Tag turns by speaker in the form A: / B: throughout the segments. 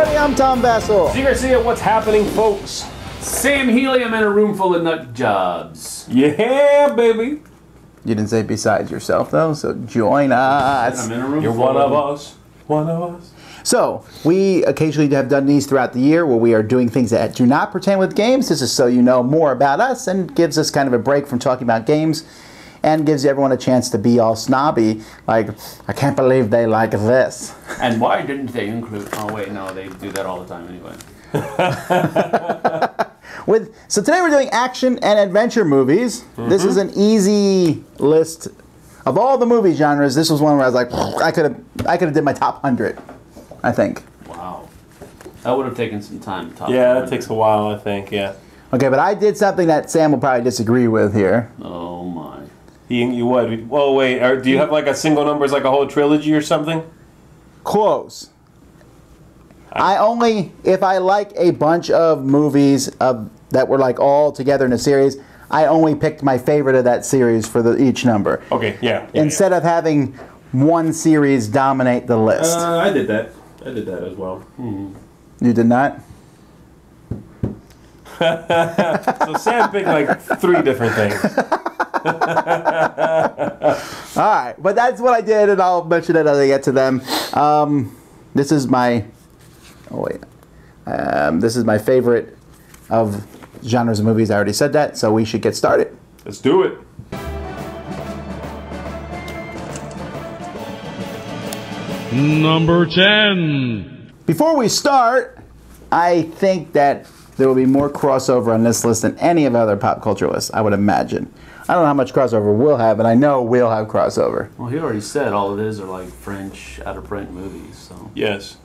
A: everybody, I'm Tom Vasel.
B: Zee Garcia, what's happening, folks?
C: Sam Healey, I'm in a room full of nut jobs.
B: Yeah, baby.
A: You didn't say besides yourself, though, so join us.
C: I'm in a room
B: You're
C: full
B: one of
C: them.
B: us. One of us.
A: So, we occasionally have done these throughout the year where we are doing things that do not pertain with games. This is so you know more about us and gives us kind of a break from talking about games and gives everyone a chance to be all snobby, like, I can't believe they like this.
C: And why didn't they include... Oh, wait, no, they do that all the time anyway.
A: So today we're doing action and adventure movies. This is an easy list of all the movie genres. This was one where I was like, I could have did my top 100, I think.
C: Wow. That would have taken some time.
B: Yeah, that takes a while, I think, yeah.
A: Okay, but I did something that Sam will probably disagree with here.
C: Oh, my.
B: You what? Well, wait, do you have like a single numbers, like a whole trilogy or something?
A: Close. I only, if I like a bunch of movies that were like all together in a series, I only picked my favorite of that series for each number.
B: Okay, yeah.
A: Instead of having one series dominate the list.
B: I did that. I did that as well.
A: You did not?
B: So Sam picked like 3 different things.
A: Alright, but that's what I did, and I'll mention it as I get to them. This is my... Oh, wait. This is my favorite of genres of movies. I already said that, so we should get started.
B: Let's do it.
D: Number 10.
A: Before we start, I think that there will be more crossover on this list than any of the other pop culture lists, I would imagine. I don't know how much crossover we'll have, but I know we'll have crossover.
C: Well, he already said all of his are like French, out-of-print movies, so...
B: Yes.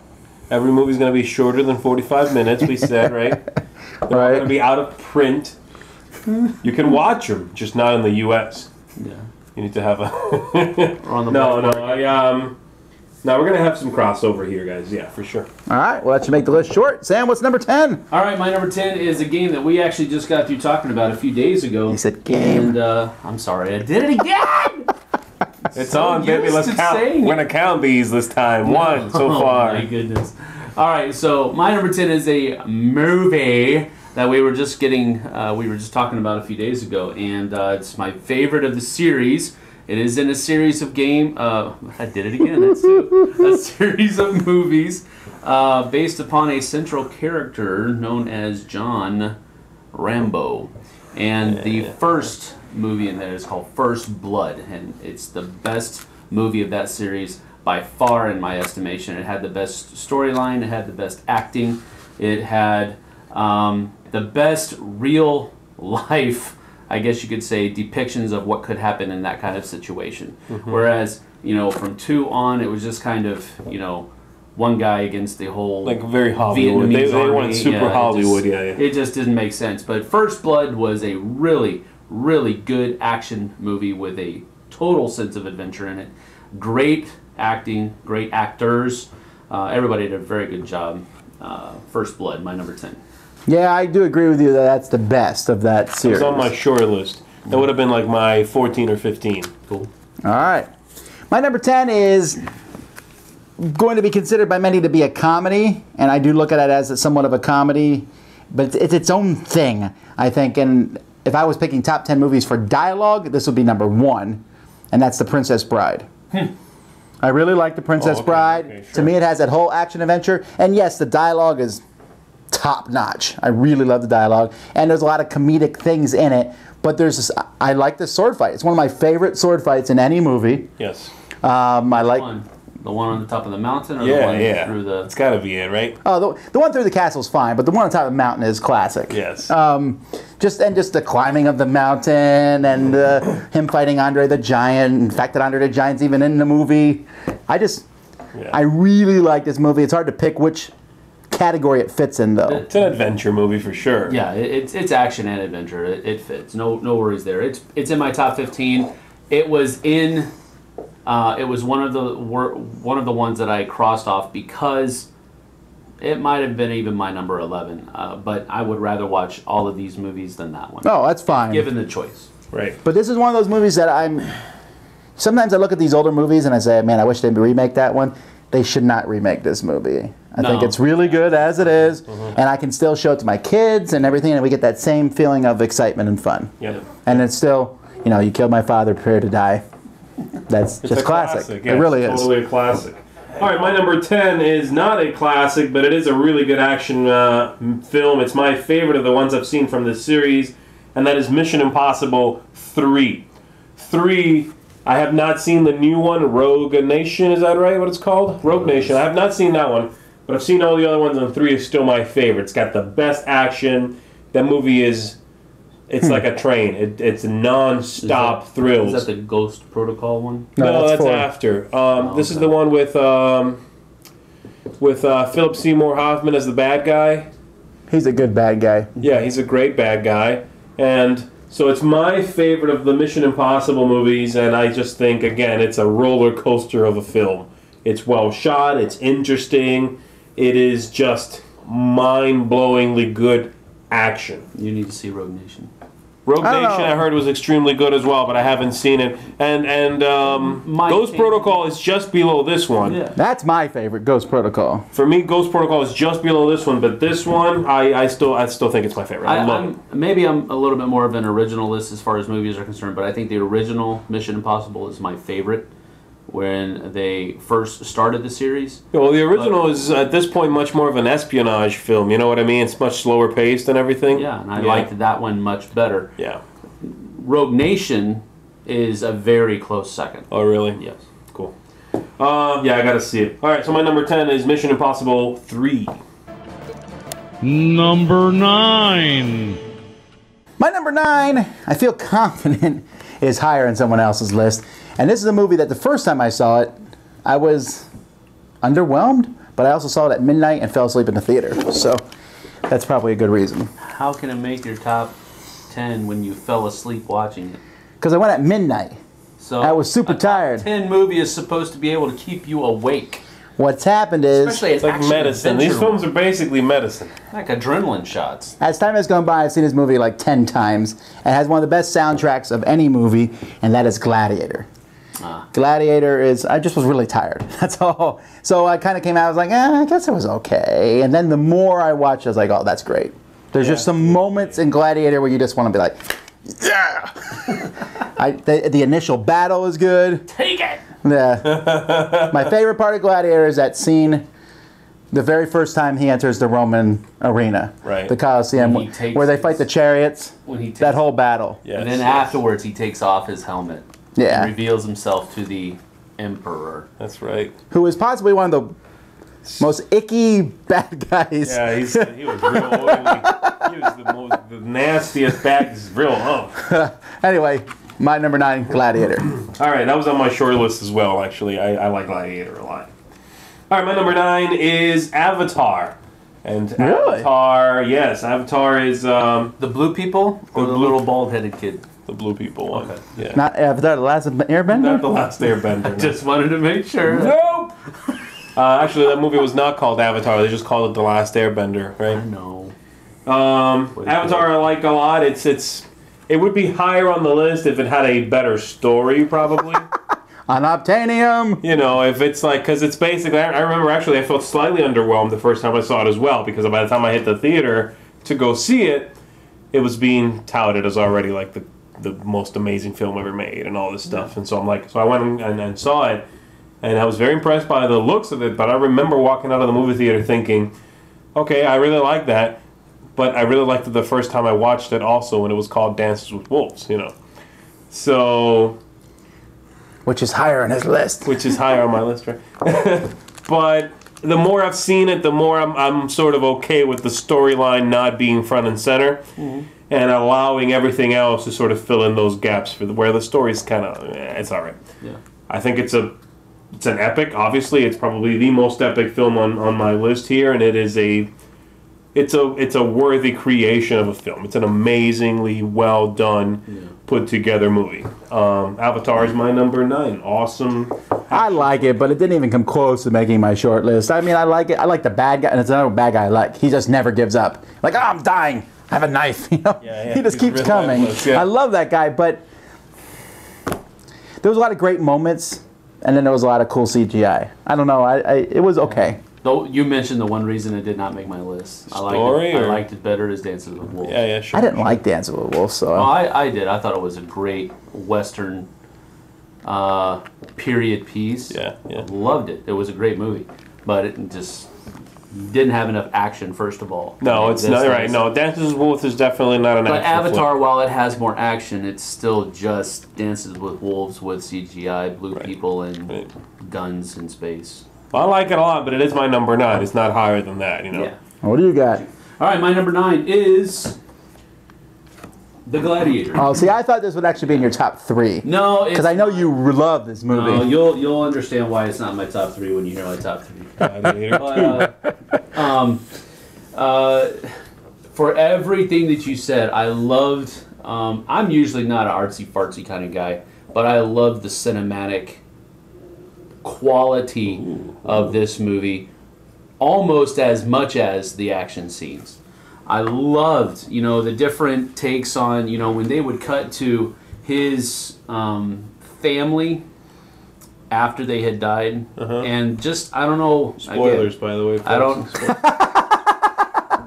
B: Every movie's going to be shorter than 45 minutes, we said, right? They're all
A: Right.
B: going to be out of print. You can watch them, just not in the U.S.
C: Yeah.
B: You need to have a...
C: Or on the
B: No, we're going to have some crossover here, guys. Yeah, for sure.
A: Alright, well that should make the list short. Sam, what's number 10?
C: All right, my number 10 is a game that we actually just got through talking about a few days ago.
A: You said game.
C: And, I'm sorry, I did it again!
B: It's
C: So
B: on, baby.
C: used
B: Let's
C: to
B: count.
C: saying
B: We're going to count these this time. 1 so far.
C: Oh, my goodness. All right, so my number 10 is a movie that we were just talking about a few days ago, and it's my favorite of the series. It is in a series of I did it again. That's a series of movies based upon a central character known as John Rambo. And the first movie in there is called First Blood, and it's the best movie of that series by far in my estimation. It had the best storyline, it had the best acting, it had the best real life, I guess you could say, depictions of what could happen in that kind of situation. Whereas, you know, from 2 on, it was just kind of, you know, one guy against the whole
B: Like very Hollywood.
C: Vietnamese
B: They
C: army.
B: went super Hollywood, yeah.
C: It just didn't make sense. But First Blood was a really, really good action movie with a total sense of adventure in it. Great acting, great actors. Everybody did a very good job. First Blood, my number 10.
A: Yeah, I do agree with you that that's the best of that
B: It
A: series.
B: was on my short list. That would have been like my 14 or 15.
C: Cool.
A: Alright. My number 10 is going to be considered by many to be a comedy, and I do look at it as somewhat of a comedy, but it's its own thing, I think. And if I was picking top 10 movies for dialogue, this would be number 1, and that's The Princess Bride. I really like The Princess Bride.
B: okay, sure.
A: To me, it has that whole action adventure, and yes, the dialogue is top notch. I really love the dialogue, and there's a lot of comedic things in it. But there's this, I like the sword fight. It's one of my favorite sword fights in any movie.
B: Yes.
A: I like
C: The one on the top of the mountain, or
B: Yeah,
C: the one
B: yeah.
C: through the...
B: It's got to be it, right?
A: the one through the castle is fine, but the one on top of the mountain is classic.
B: Yes.
A: Just the climbing of the mountain and him fighting Andre the Giant. And the fact that Andre the Giant's even in the movie. I really like this movie. It's hard to pick which category it fits in, though.
B: It's an adventure movie for sure.
C: Yeah, it's action and adventure. It fits. No worries there. It's in my top 15. It was in. It was one of the ones that I crossed off because it might have been even my number 11. But I would rather watch all of these movies than that one.
A: Oh, that's fine.
C: Given the choice.
B: Right.
A: But this is one of those movies that sometimes I look at these older movies and I say, man, I wish they'd remake that one. they should not remake this movie. I think
C: No.
A: it's really good as it is, and I can still show it to my kids and everything, and we get that same feeling of excitement and fun.
B: Yep.
A: And it's still, you know, you killed my father, prepare to die. That's
B: It's
A: just
B: a
A: classic.
B: Yeah,
A: It really
B: it's
A: is.
B: totally a classic. All right, my number 10 is not a classic, but it is a really good action film. It's my favorite of the ones I've seen from this series, and that is Mission Impossible 3. 3, I have not seen the new one, Rogue Nation, is that right, what it's called? Rogue Nation. I have not seen that one, but I've seen all the other ones, and 3 is still my favorite. It's got the best action. That movie is... It's like a train. It's non-stop thrills.
C: Is that the Ghost Protocol one?
B: No, that's
A: 4.
B: after. This is
C: okay.
B: the one with Philip Seymour Hoffman as the bad guy.
A: He's a good bad guy.
B: Yeah, he's a great bad guy. And so it's my favorite of the Mission Impossible movies, and I just think, again, it's a roller coaster of a film. It's well shot, it's interesting, it is just mind-blowingly good action.
C: You need to see Rogue Nation.
B: Rogue
A: I don't
B: Nation,
A: know.
B: I heard, was extremely good as well, but I haven't seen it. And Ghost Protocol is just below this one.
C: Yeah.
A: That's my favorite, Ghost Protocol.
B: For me, Ghost Protocol is just below this one, but this one, I still think it's my favorite. I love it.
C: Maybe I'm a little bit more of an originalist as far as movies are concerned, but I think the original Mission Impossible is my favorite. When they first started the series.
B: Well, the original is at this point much more of an espionage film. You know what I mean? It's much slower paced and everything.
C: Yeah, and I liked that one much better.
B: Yeah.
C: Rogue Nation is a very close second.
B: Oh, really?
C: Yes.
B: Cool. Yeah, I gotta see it. All right, so my number 10 is Mission Impossible 3.
D: Number 9.
A: My number 9, I feel confident, is higher in someone else's list. And this is a movie that the first time I saw it, I was underwhelmed, but I also saw it at midnight and fell asleep in the theater. So that's probably a good reason.
C: How can it make your top 10 when you fell asleep watching it?
A: Because I went at midnight.
C: So
A: I was super
C: a top
A: tired.
C: 10 movie is supposed to be able to keep you awake.
A: What's happened is,
C: Especially
B: It's like medicine. These films are basically medicine.
C: like adrenaline shots.
A: as time has gone by, I've seen this movie like 10 times. It has one of the best soundtracks of any movie, and that is Gladiator. Gladiator is, I just was really tired. That's all. So I kind of came out, I was like, I guess it was okay. And then the more I watched, I was like, oh, that's great. There's just some moments in Gladiator where you just want to be like, yeah. The initial battle is good.
C: Take it!
A: Yeah. My favorite part of Gladiator is that scene, the very first time he enters the Roman arena,
B: Right.
A: the Colosseum,
C: When he takes
A: where they fight the chariots.
C: When he takes
A: That whole battle.
B: Yes,
C: And then
B: yes.
C: afterwards, he takes off his helmet.
A: Yeah.
C: And reveals himself to the Emperor.
B: That's right.
A: Who is possibly one of the most icky bad guys.
B: Yeah, he was real oily. He was the nastiest bad. He's real
A: Anyway, my number 9, Gladiator.
B: All right, that was on my short list as well, actually. I like Gladiator a lot. All right, my number 9 is Avatar. And
A: Really?
B: Avatar, yes, Avatar is
C: The blue people or the
B: blue-
C: little bald-headed kid?
B: the blue people one.
C: Okay.
B: Yeah.
A: Not Avatar, The Last Airbender?
B: Not The Last Airbender.
C: Just wanted to make sure.
B: Nope! Actually, that movie was not called Avatar. They just called it The Last Airbender,
C: I
B: right?
C: know.
B: Avatar I like a lot. It would be higher on the list if it had a better story, probably.
A: Unobtainium!
B: You know, if it's like, because it's basically, I remember actually I felt slightly underwhelmed the first time I saw it as well, because by the time I hit the theater to go see it, it was being touted as already like the most amazing film ever made and all this stuff. And so I'm like, so I went and saw it, and I was very impressed by the looks of it, but I remember walking out of the movie theater thinking, okay, I really like that, but I really liked it the first time I watched it also when it was called Dances with Wolves, you know. So...
A: Which is higher on his list.
B: which is higher on my list, right? But the more I've seen it, the more I'm sort of okay with the storyline not being front and center, and allowing everything else to sort of fill in those gaps for where the story's kind of it's all right.
C: Yeah.
B: I think it's an epic. Obviously, it's probably the most epic film on my list here, and it's a worthy creation of a film. It's an amazingly well done, put together movie. Avatar is my number 9. Awesome.
A: I like it, but it didn't even come close to making my short list. I mean, I like it. I like the bad guy, and it's another bad guy I like. He just never gives up. Like, oh, I'm dying. I have a knife. You know?
B: Yeah,
A: He just
B: he's
A: keeps coming.
B: relentless, yeah.
A: I love that guy, but there was a lot of great moments and then there was a lot of cool CGI. I don't know. It was okay.
C: Though you mentioned the one reason it did not make my list. I liked it better as Dances with Wolves.
B: Yeah, sure.
A: I didn't like Dancing with Wolves, so.
C: Well, I did. I thought it was a great Western period piece.
B: Yeah.
C: Loved it. It was a great movie, but it just didn't have enough action. First of all,
B: No, it's not right. No, Dances with Wolves is definitely not an
C: But
B: action
C: Avatar,
B: flick.
C: while it has more action, it's still just Dances with Wolves with CGI, blue people, and guns in space.
B: Well, I like it a lot, but it is my number 9. It's not higher than that, you know.
C: Yeah.
A: What do you got?
C: All right, my number 9 is The Gladiator.
A: Oh, see, I thought this would actually be in your top 3.
C: No,
A: Because I know you love this movie.
C: No, you'll understand why it's not my top 3 when you hear my top 3.
B: Gladiator
C: 2. For everything that you said, I loved. I'm usually not an artsy fartsy kind of guy, but I loved the cinematic quality of this movie almost as much as the action scenes. I loved, the different takes on, when they would cut to his family after they had died, and just, I don't know.
B: Spoilers, by the way. Folks.
C: I don't.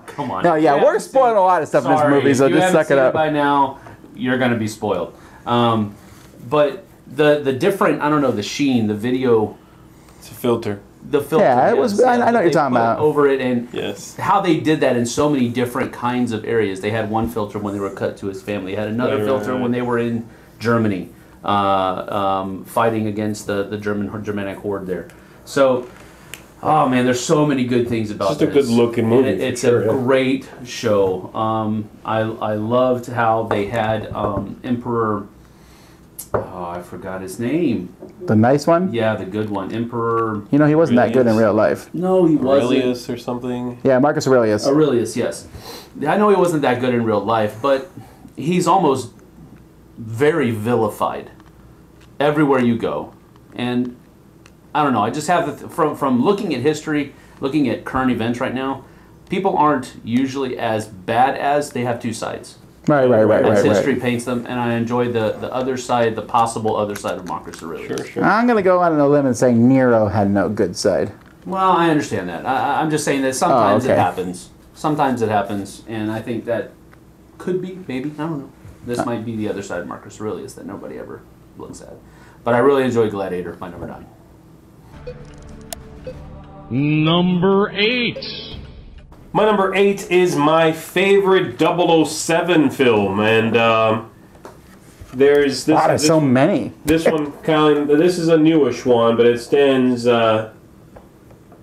C: Come on.
A: No, yeah, we're spoiling a lot of stuff in this movie, so just suck it up.
C: By now, you're going to be spoiled. But the different, I don't know, the sheen, the video,
B: It's a filter.
C: the filter.
A: Yeah, it was. I know what you're talking about.
C: Over it, and
B: Yes.
C: how they did that in so many different kinds of areas. They had one filter when they were cut to his family. They had another filter when they were in Germany, fighting against the Germanic horde there. So, oh man, there's so many good things about
B: Just a
C: this.
B: good looking movie.
C: And it's a great show. I loved how they had Emperor. Oh, I forgot his name.
A: The nice one?
C: Yeah, the good one, Emperor.
A: He wasn't that good in
B: Aurelius.
A: real life.
C: No, he wasn't.
B: Aurelius or something.
A: Yeah, Marcus Aurelius.
C: Aurelius, yes. I know he wasn't that good in real life, but he's almost very vilified everywhere you go. And I don't know, I just have from looking at history, looking at current events right now, people aren't usually as bad as they have two sides.
A: Right.
C: As history paints them, and I enjoy the other side, the possible other side of Marcus Aurelius.
B: Sure.
A: I'm going to go out on a limb and say Nero had no good side.
C: Well, I understand that. I'm just saying that sometimes
A: okay.
C: it happens. Sometimes it happens, and I think that could be, maybe, I don't know. This might be the other side of Marcus Aurelius that nobody ever looks at. But I really enjoy Gladiator, my number 9.
D: Number 8.
B: My number 8 is my favorite 007 film, and there's this.
A: Wow, there's so many.
B: This one this is a newish one, but it stands.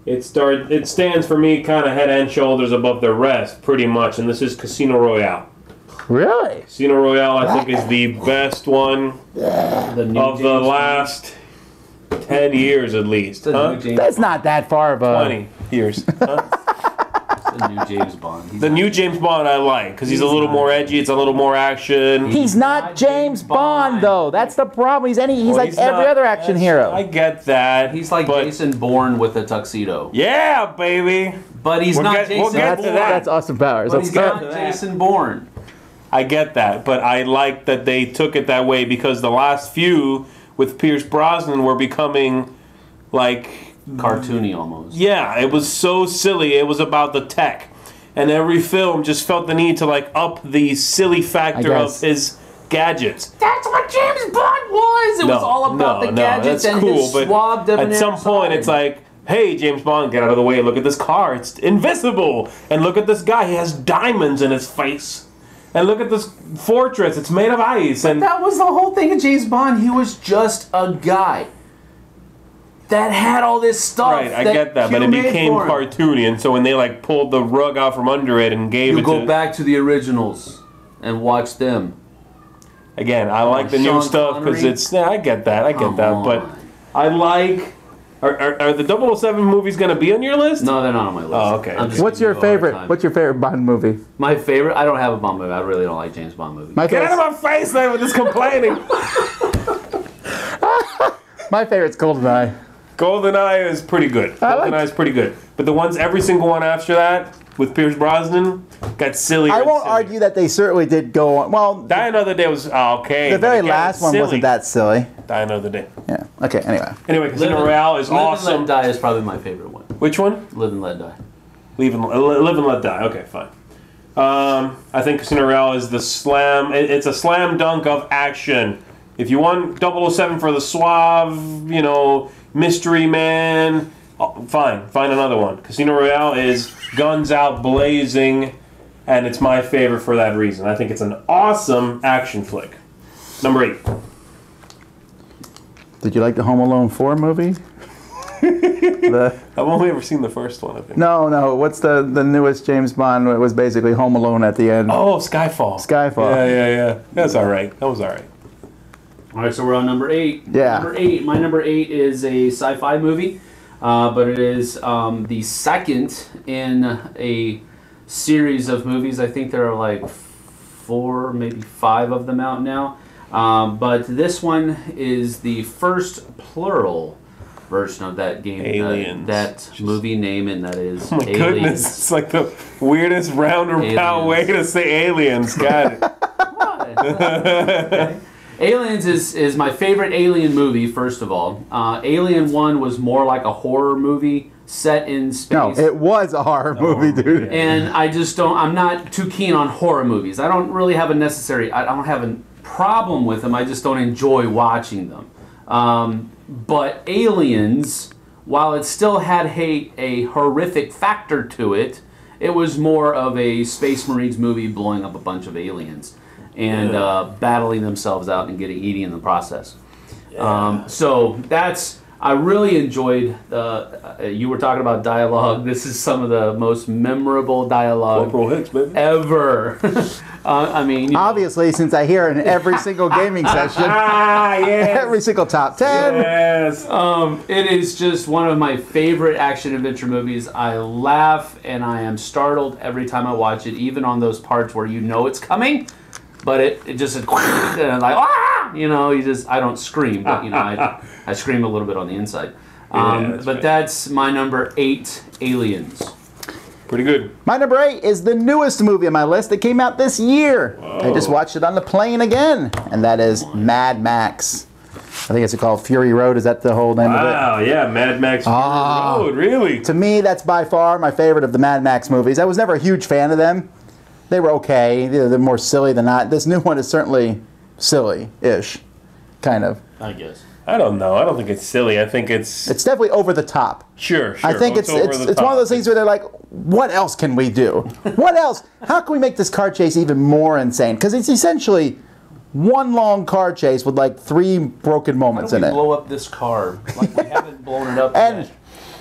B: It stands for me kind of head and shoulders above the rest, pretty much, and this is Casino Royale.
A: Really?
B: Casino Royale, I think, is the best one of the last 10 years at least. Huh?
A: That's not that far of a...
B: 20 years. Huh?
C: The new James Bond.
B: The new James Bond I like, because he's a little more edgy, it's a little more action.
A: He's not James Bond, though. That's the problem. He's like every other action hero.
B: I get that.
C: He's like Jason Bourne with a tuxedo.
B: Yeah, baby.
C: But he's not Jason
B: we'll get to
C: Bourne.
B: that.
A: That's Austin Powers.
C: But
A: Let's
C: he's
A: go.
C: not Jason Bourne.
B: I get that, but I like that they took it that way, because the last few with Pierce Brosnan were becoming like
C: Cartoony almost.
B: Yeah, it was so silly. It was about the tech. And every film just felt the need to like up the silly factor of his gadgets.
C: That's what James Bond was. It was all about the gadgets
B: that's
C: and
B: cool,
C: his
B: but
C: suave
B: at some point it's like, hey, James Bond, get out of the way. Look at this car. It's invisible. And look at this guy. He has diamonds in his face. And look at this fortress. It's made of ice. And
C: that was the whole thing of James Bond. He was just a guy that had all this stuff.
B: right, I get that, but it became cartoony, and so when they like pulled the rug out from under it and gave
C: You
B: it
C: go
B: to
C: back to the originals and watch them.
B: again, I like the new
C: Sean
B: stuff because
C: Connery?
B: it's I get that,
C: Come
B: but
C: on.
B: I like. Are the 007 movies going to be on your list?
C: No, they're not on my list.
B: Oh, okay.
C: I'm just
A: What's
C: giving
A: your
C: you a hard
A: favorite?
C: time.
A: What's your favorite Bond movie?
C: My favorite? I don't have a Bond movie. I really don't like James Bond movies.
A: My
B: Get out
A: favorite.
B: of my face, man, with this complaining.
A: My favorite's GoldenEye.
B: GoldenEye is pretty good.
A: I like-
B: GoldenEye is pretty good, but the ones every single one after that, with Pierce Brosnan got sillier.
A: I won't argue that they certainly did go on. Well,
B: Die Another Day was okay.
A: the very last one wasn't that silly.
B: Die Another Day.
A: Yeah. Okay. Anyway.
B: Anyway, Casino Royale is awesome.
C: Live and Let Die is probably my favorite one.
B: Which one?
C: Live and Let Die.
B: Live and Let Die. Okay, fine. I think Casino Royale is the slam. It's a slam dunk of action. If you want 007 for the suave, you know, mystery man, fine, find another one. Casino Royale is guns out blazing, and it's my favorite for that reason. I think it's an awesome action flick. Number 8.
A: Did you like the Home Alone 4 movie?
B: I've only ever seen the first one, I think.
A: No. What's the newest James Bond? It was basically Home Alone at the end.
B: Oh, Skyfall.
A: Skyfall.
B: Yeah. That's all right. That was all right.
C: All right, so we're on number 8.
A: Yeah.
C: Number 8. My number 8 is a sci-fi movie, but it is the second in a series of movies. I think there are like 4, maybe 5 of them out now. But this one is the first plural version of that game,
B: Aliens.
C: that movie name, and that is
B: Oh my
C: Aliens.
B: goodness, it's like the weirdest roundabout way to say aliens. Got it.
C: Okay. Aliens is my favorite Alien movie, first of all. Alien 1 was more like a horror movie set in space.
A: No, it was a horror movie, dude.
C: And I'm not too keen on horror movies. I don't really have I don't have a problem with them. I just don't enjoy watching them. But Aliens, while it still had a horrific factor to it, it was more of a Space Marines movie blowing up a bunch of aliens and battling themselves out and getting eaten in the process.
B: Yeah.
C: So I really enjoyed you were talking about dialogue. This is some of the most memorable dialogue
B: Corporal Hicks, baby.
C: ever. I mean,
A: Obviously, since I hear it in every single gaming session,
B: Yes.
A: every single top 10.
B: Yes.
C: it is just one of my favorite action adventure movies. I laugh and I am startled every time I watch it, even on those parts where you know it's coming, but it just and I'm like, ah! You know, I don't scream, but you know, I scream a little bit on the inside. But
B: right.
C: that's my number 8, Aliens.
B: Pretty good.
A: My number 8 is the newest movie on my list that came out this year. I just watched it on the plane again, and that is Mad Max. I think it's called Fury Road. Is that the whole name of it?
B: Wow, yeah, Mad Max Fury Road, really?
A: To me, that's by far my favorite of the Mad Max movies. I was never a huge fan of them. They were okay. They're more silly than not. This new one is certainly silly-ish, kind of.
C: I guess.
B: I don't know. I don't think it's silly. I think it's
A: definitely over the top.
B: sure.
A: I think it's one of those things where they're like, what else can we do? What else? How can we make this car chase even more insane? Because it's essentially one long car chase with like 3 broken moments in it.
C: Blow up this car like we haven't blown it up
A: And
C: yet.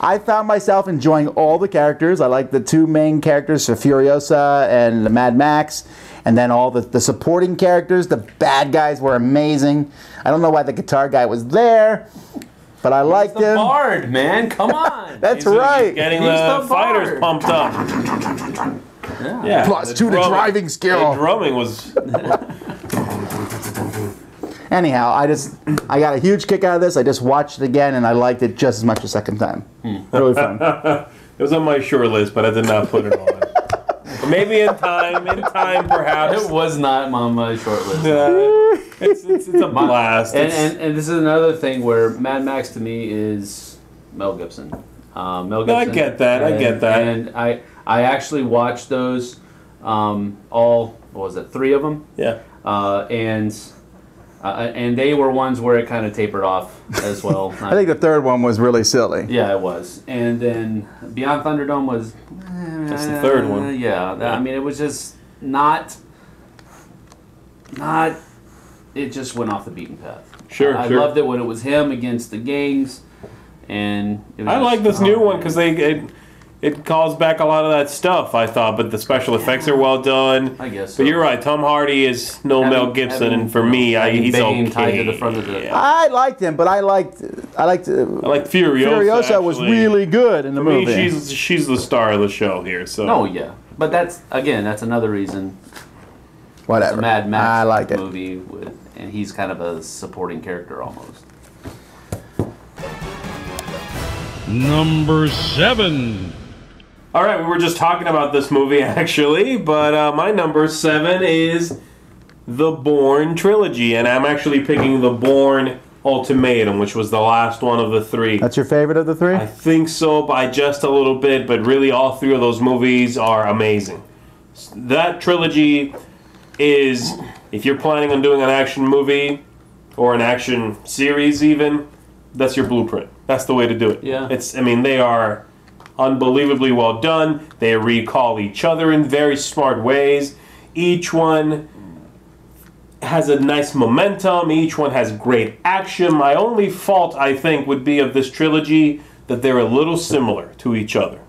A: I found myself enjoying all the characters. I like the 2 main characters, Furiosa and the Mad Max, and then all the supporting characters. The bad guys were amazing. I don't know why the guitar guy was there, but I liked
C: the
A: him.
C: Bard, man, come on.
A: That's
B: He's
A: right.
B: getting
C: He's
B: the
C: the
B: fighters
C: Bard.
B: pumped up. Yeah.
A: Plus 2 to driving skill.
B: The drumming was
A: Anyhow, I got a huge kick out of this. I just watched it again, and I liked it just as much the second time. Really fun.
B: it was on my short list, but I did not put it on. Maybe in time perhaps.
C: It was not on my short list.
B: It's a blast.
C: And this is another thing where Mad Max to me is Mel Gibson. Mel Gibson.
B: I get that.
C: And I actually watched those all. What was it? 3 of them.
B: Yeah.
C: And they were ones where it kind of tapered off as well.
A: I think the third one was really silly.
C: Yeah, it was. And then Beyond Thunderdome was.
B: That's the third one.
C: Yeah, I mean, it was just not. It just went off the beaten path.
B: Sure,
C: I loved it when it was him against the gangs, and it was
B: I like this new one because it calls back a lot of that stuff, I thought, but the special effects are well done.
C: I guess so.
B: But you're right, Tom Hardy is no Mel Gibson, and for me, he's
C: Bane
B: okay.
C: tied to the front of the.
B: Yeah.
A: I liked him, but I liked
B: I like Furiosa.
A: Furiosa was
B: actually.
A: really good in the
B: For me,
A: movie.
B: she's the star of the show here. So
C: No, yeah, but that's another reason.
A: Whatever.
C: The Mad Max
A: I like it.
C: movie, and he's kind of a supporting character almost.
D: Number 7.
B: All right, we were just talking about this movie actually, but my number 7 is the Bourne trilogy, and I'm actually picking the Bourne Ultimatum, which was the last one of the 3.
A: That's your favorite of the 3?
B: I think so, by just a little bit, but really all 3 of those movies are amazing. That trilogy is, if you're planning on doing an action movie or an action series even, that's your blueprint. That's the way to do it.
C: Yeah.
B: They are unbelievably well done. They recall each other in very smart ways. Each one has a nice momentum. Each one has great action. My only fault, I think, would be of this trilogy that they're a little similar to each other.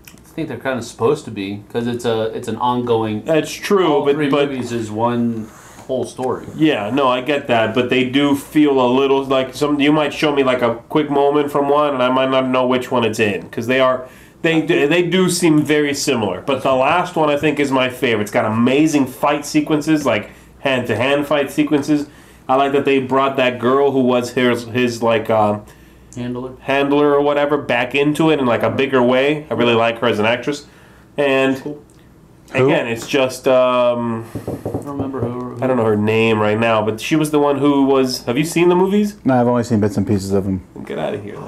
C: I think they're kind of supposed to be, because it's an ongoing.
B: That's true,
C: all
B: but
C: 3 movies is one whole story.
B: Yeah, no, I get that, but they do feel a little like you might show me like a quick moment from one, and I might not know which one it's in, because they do seem very similar. But the last one I think is my favorite. It's got amazing fight sequences, like hand-to-hand fight sequences. I like that they brought that girl who was his like handler or whatever back into it in like a bigger way. I really like her as an actress, and again, it's just
C: I don't remember who.
B: I don't know her name right now, but she was the one who was. Have you seen the movies?
A: No, I've only seen bits and pieces of them.
B: Get out of here.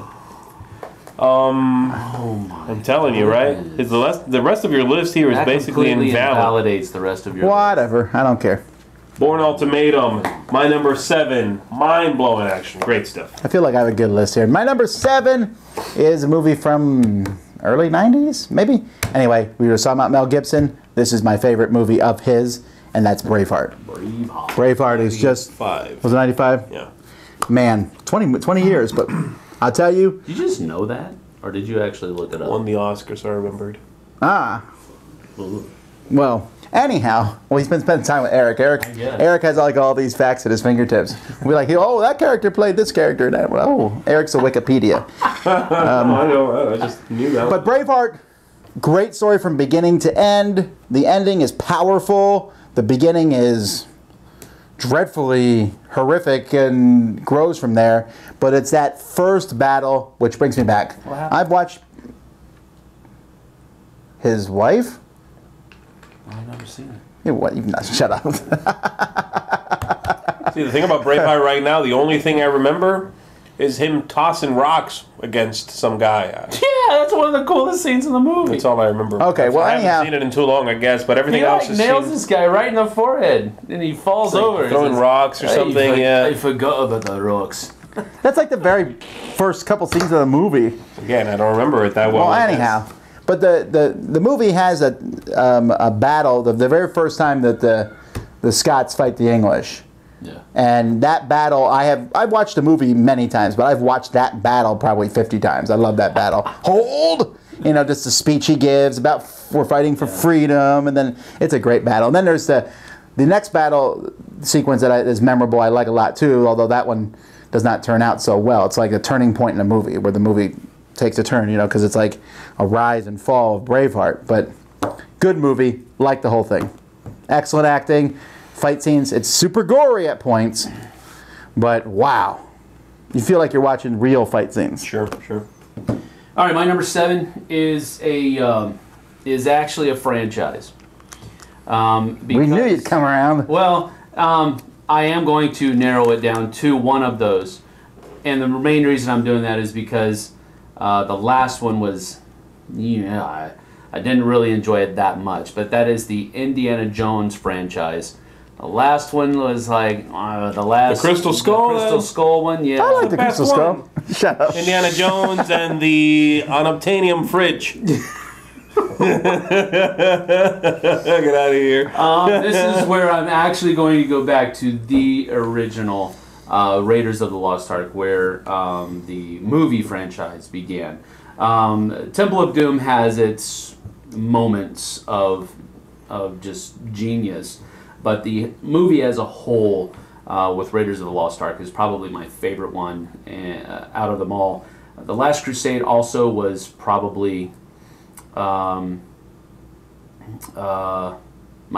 B: I'm telling you, right? The rest of your list here is
C: That
B: basically
C: completely
B: invalid.
C: invalidates the rest of your.
A: Whatever. I don't care.
B: Bourne Ultimatum, my number 7, mind-blowing action, great stuff.
A: I feel like I have a good list here. My number 7 is a movie from early 90s, maybe? Anyway, we were talking about Mel Gibson. This is my favorite movie of his, and that's Braveheart. Braveheart is just...
B: 5.
A: Was it 95?
B: Yeah.
A: Man, 20 years, but I'll tell you...
C: Did you just know that? Or did you actually look it up?
B: Won the Oscar, so I remembered.
A: Well... Anyhow, he's been spending time with Eric. Eric has like all these facts at his fingertips. We're like, oh, that character played this character. And oh, Eric's a Wikipedia.
B: I know, I just knew that.
A: But Braveheart, great story from beginning to end. The ending is powerful. The beginning is dreadfully horrific and grows from there. But it's that first battle, which brings me back. I've watched his wife.
C: I've never seen it.
A: Yeah, what? Shut up.
B: See, the thing about Braveheart right now, the only thing I remember is him tossing rocks against some guy.
C: Yeah, that's one of the coolest scenes in the movie.
B: That's all I remember.
A: Okay, well,
B: I
A: anyhow.
B: haven't seen it in too long, I guess, but everything
C: He
B: else
C: like
B: is
C: nails this guy right in the forehead, and he falls over.
B: throwing rocks or something, yeah.
C: I forgot about the rocks.
A: That's like the very first couple scenes of the movie.
B: Again, I don't remember it that well.
A: Well, anyhow. But the movie has a battle, the very first time that the Scots fight the English.
C: Yeah.
A: And that battle, I've watched the movie many times, but I've watched that battle probably 50 times. I love that battle. Hold! You know, just the speech he gives about we're fighting for freedom, and then it's a great battle. And then there's the next battle sequence that is memorable, I like a lot too, although that one does not turn out so well. It's like a turning point in a movie where the movie takes a turn, you know, because it's like a rise and fall of Braveheart. But good movie, like the whole thing. Excellent acting, fight scenes. It's super gory at points, but wow, you feel like you're watching real fight scenes.
B: Sure.
C: All right, my number 7 is actually a franchise.
A: We knew you'd come around.
C: Well, I am going to narrow it down to one of those, and the main reason I'm doing that is because the last one was, I didn't really enjoy it that much, but that is the Indiana Jones franchise. The last one was like the
B: Crystal Skull?
C: The Crystal Skull one, yeah.
A: I like the
B: best
A: Crystal
B: one.
A: Skull. Shut up.
B: Indiana Jones and the unobtainium fridge. Get out of here.
C: This is where I'm actually going to go back to the original Raiders of the Lost Ark, where the movie franchise began. Temple of Doom has its moments of just genius, but the movie as a whole with Raiders of the Lost Ark is probably my favorite one out of them all. The Last Crusade also was probably my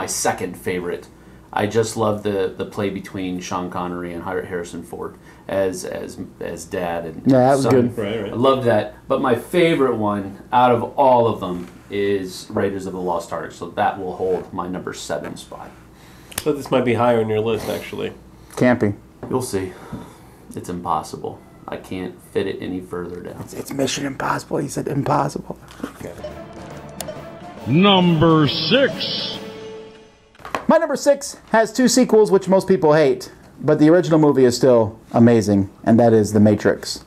C: second favorite. I just love the play between Sean Connery and Harrison Ford. as dad and
A: Yeah, that was
C: son.
A: good.
B: Right.
C: I loved that. But my favorite one out of all of them is Raiders of the Lost Ark. So that will hold my number 7 spot.
B: So this might be higher on your list, actually.
A: Can't be.
C: You'll see. It's impossible. I can't fit it any further down.
A: It's Mission Impossible. He said impossible.
B: Okay.
D: Number 6.
A: My number 6 has 2 sequels, which most people hate, but the original movie is still amazing, and that is The Matrix.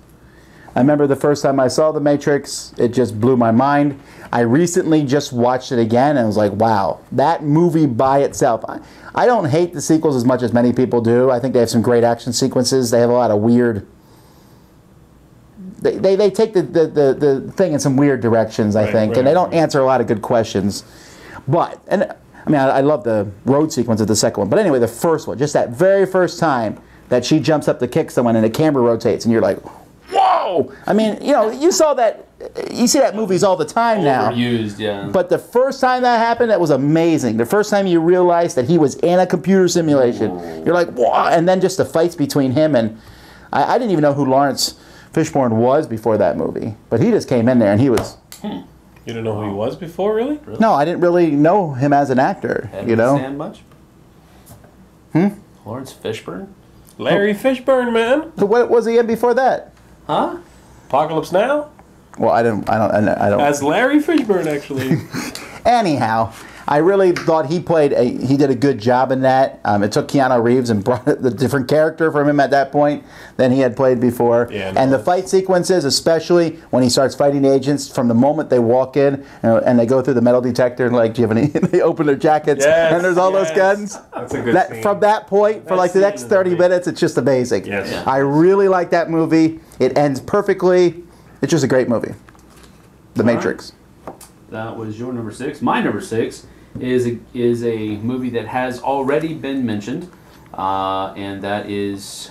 A: I remember the first time I saw The Matrix, it just blew my mind. I recently just watched it again, and was like, wow, that movie by itself. I don't hate the sequels as much as many people do. I think they have some great action sequences. They have a lot of weird... They take the thing in some weird directions, I think, and they don't answer a lot of good questions. But, and I mean, I love the road sequence of the second one. But anyway, the first one, just that very first time that she jumps up to kick someone and the camera rotates and you're like, whoa! I mean, you know, you saw that, you see that movies all the time now.
C: Overused, yeah.
A: But the first time that happened, that was amazing. The first time you realized that he was in a computer simulation, you're like, whoa! And then just the fights between him and, I didn't even know who Lawrence Fishburne was before that movie. But he just came in there and he was...
B: You didn't know who he was before, really?
A: No, I didn't really know him as an actor, you know?
C: Understand much? Lawrence Fishburne?
B: Larry Fishburne, man.
A: So what was he in before that?
C: Huh?
B: Apocalypse Now?
A: Well, I don't.
B: As Larry Fishburne, actually.
A: Anyhow, I really thought he did a good job in that. It took Keanu Reeves and brought the different character from him at that point than he had played before.
B: Yeah,
A: and the fight sequences, especially when he starts fighting the agents, from the moment they walk in and they go through the metal detector and like, do you have any? They open their jackets and there's all those guns.
B: That's a good scene.
A: From that point, for like the next 30 minutes, it's just amazing.
B: Yes. Yeah.
A: I really like that movie. It ends perfectly. It's just a great movie. The Matrix.
C: That was your number 6. My number 6 is a movie that has already been mentioned, and that is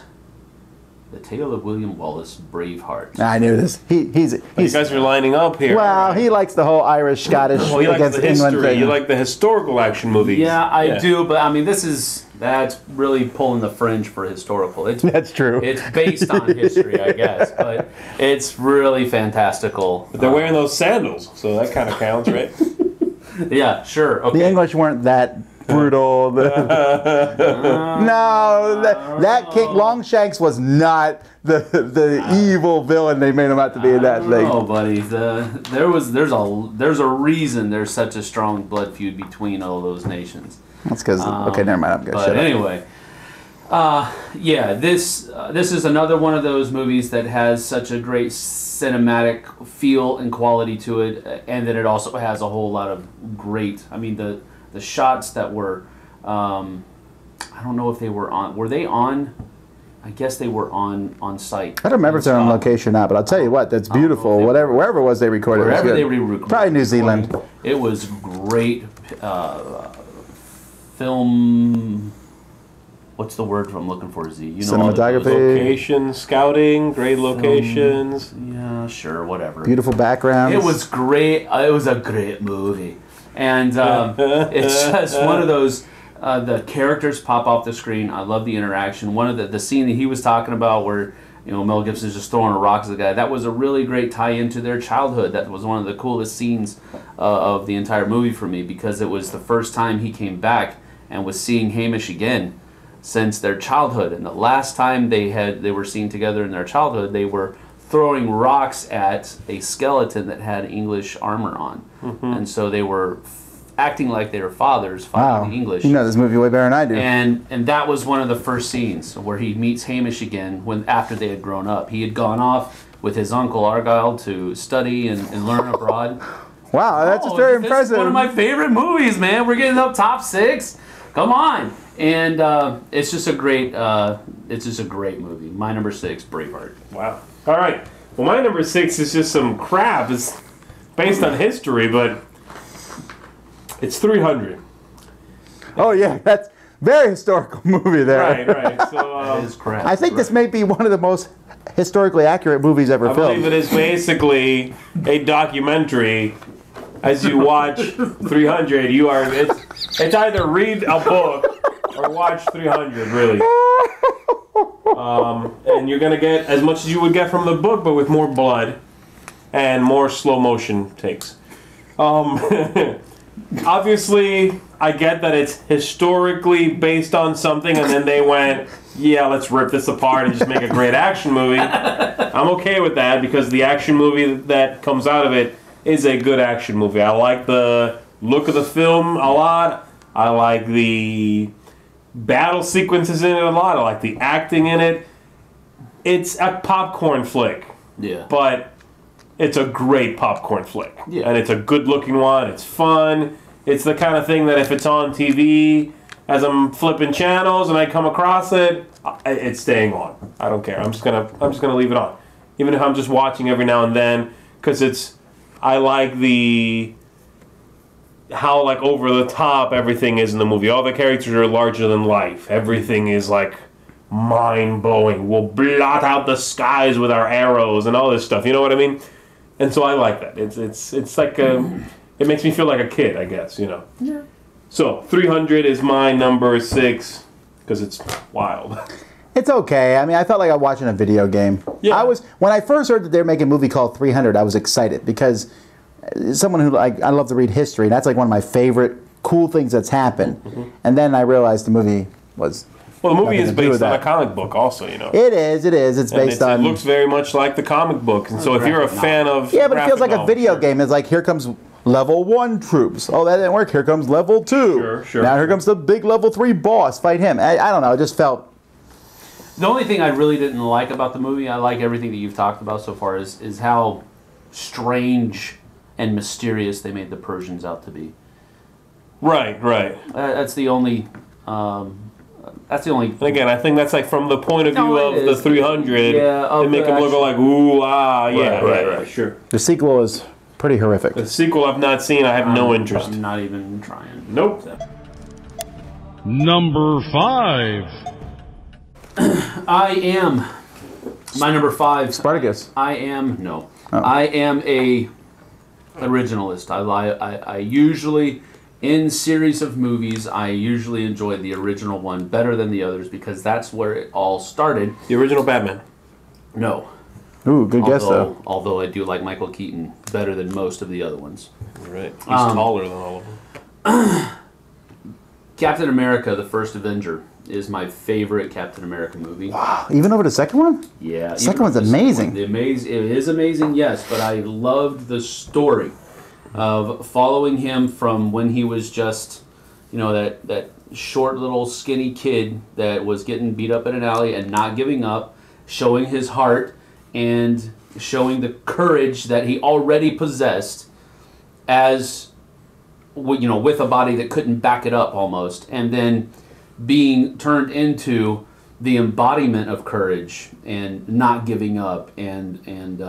C: The Tale of William Wallace, Braveheart.
A: I knew this. He's
B: You guys are lining up here.
A: well, he likes the whole Irish, Scottish
B: Well, he likes
A: against
B: the
A: England
B: history.
A: thing.
B: You like the historical action movies.
C: Yeah, I do, but I mean, that's really pulling the fringe for historical.
A: That's true.
C: It's based on history, I guess, but it's really fantastistical.
B: But they're wearing those sandals, so that kind of counts, right?
C: Yeah, sure. Okay.
A: The English weren't that brutal. No, that King Longshanks was not the evil villain they made him out to be in that thing.
C: Oh, buddy, there's a reason there's such a strong blood feud between all those nations.
A: That's because okay, never mind. I'm good.
C: But
A: Shut up.
C: anyway, yeah, this is another one of those movies that has such a great cinematic feel and quality to it, and then it also has a whole lot of great. I mean, the shots that were, I don't know if they were on. Were they on? I guess they were on site.
A: I don't remember if they're on location or not, but I'll tell you what, that's beautiful. Wherever it was they recorded, it was
C: Wherever
A: good.
C: they recorded,
A: Probably New Zealand.
C: It was great film. What's the word I'm looking for, Z? You know,
A: Cinematography.
B: Location scouting, great locations.
C: Yeah, sure, whatever.
A: Beautiful backgrounds.
C: It was great. It was a great movie, and it's just one of those. The characters pop off the screen. I love the interaction. One of the scene that he was talking about, where Mel Gibson's just throwing a rock at the guy. That was a really great tie into their childhood. That was one of the coolest scenes of the entire movie for me, because it was the first time he came back and was seeing Hamish again since their childhood. And the last time they were seen together in their childhood, they were throwing rocks at a skeleton that had English armor on, and so they were acting like they were fathers fighting the English.
A: You know this movie way better than I do.
C: And that was one of the first scenes where he meets Hamish again after they had grown up. He had gone off with his uncle Argyle to study and learn abroad.
A: Wow, that's just very impressive.
C: It's one of my favorite movies, man. We're getting up top 6. Come on. And it's just a great movie. My number 6, Braveheart.
B: Wow. All right. Well, my number 6 is just some crap. It's based on history, but it's 300.
A: Oh yeah, that's very historical movie there.
B: Right. So
C: It is crap.
A: I think this may be one of the most historically accurate movies ever
B: I
A: filmed.
B: believe it is basically a documentary. As you watch 300, it's either read a book or watch 300. Really. And you're gonna get as much as you would get from the book, but with more blood and more slow motion takes. Obviously, I get that it's historically based on something, and then they went, yeah, let's rip this apart and just make a great action movie. I'm okay with that because the action movie that comes out of it is a good action movie. I like the look of the film a lot. I like the battle sequences in it a lot. I like the acting in it. It's a popcorn flick.
C: Yeah.
B: But it's a great popcorn flick.
C: Yeah.
B: And it's a good-looking one. It's fun. It's the kind of thing that if it's on TV, as I'm flipping channels and I come across it, it's staying on. I don't care. I'm just gonna leave it on, even if I'm just watching every now and then, because I like how like over the top everything is in the movie. All the characters are larger than life. Everything is like mind-blowing. We'll blot out the skies with our arrows and all this stuff. You know what I mean? And so I like that. It's like it makes me feel like a kid, I guess. You know.
C: Yeah.
B: So 300 is my number 6 because it's wild.
A: It's okay. I mean, I felt like I was watching a video game.
B: Yeah.
A: When I first heard that they were making a movie called 300, I was excited because someone who I love to read history, and that's like one of my favorite cool things that's happened. And then I realized the movie was.
B: Well, the movie
A: nothing
B: is
A: to do
B: based
A: with
B: on a
A: that.
B: comic book, also. You know.
A: It is. It's
B: And
A: based on.
B: It looks very much like the comic book, and so if you're a fan of
A: Yeah, but it feels
B: graphic
A: like a video
B: novels,
A: game. It's like, here comes level 1 troops. Oh, that didn't work. Here comes level 2.
B: Sure.
A: Now here comes the big level 3 boss. Fight him. I don't know. It just felt.
C: The only thing I really didn't like about the movie, I like everything that you've talked about so far, is how strange and mysterious they made the Persians out to be.
B: Right.
C: That's the only. That's the only.
B: And again, I think that's like from the point of view of the 300.
C: Yeah, of
B: they make
C: the
B: them look
C: actual-
B: like ooh ah yeah
C: Right.
B: sure.
A: The sequel is pretty horrific.
B: The sequel I've not seen. I have no interest.
C: I'm not even trying.
B: Nope.
D: Number 5.
C: I am. My number 5.
A: Spartacus.
C: I am I am a originalist. I usually, in series of movies, I usually enjoy the original one better than the others because that's where it all started.
B: The original Batman.
C: No.
A: Ooh, good guess though.
C: Although I do like Michael Keaton better than most of the other ones.
B: Right. He's taller than all of them.
C: Captain America: The First Avenger is my favorite Captain America movie.
A: Wow, even over the second one?
C: Yeah,
A: Second one's amazing.
C: It is amazing, yes, but I loved the story of following him from when he was just, that short little skinny kid that was getting beat up in an alley and not giving up, showing his heart and showing the courage that he already possessed as, with a body that couldn't back it up almost, and then being turned into the embodiment of courage and not giving up and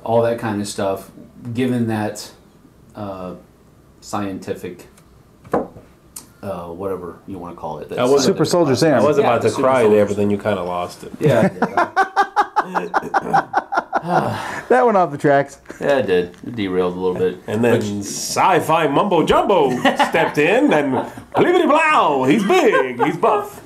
C: all that kind of stuff, given that scientific whatever you want to call it.
B: was
A: Super Soldier
B: I
A: Sam.
B: was about to
C: Super
B: cry there,
C: Soldiers.
B: but then you kind of lost it.
C: Yeah,
A: That went off the tracks.
C: yeah, it did. It derailed a little bit.
B: And then sci-fi mumbo jumbo stepped in and blibbity blow. He's big. He's buff.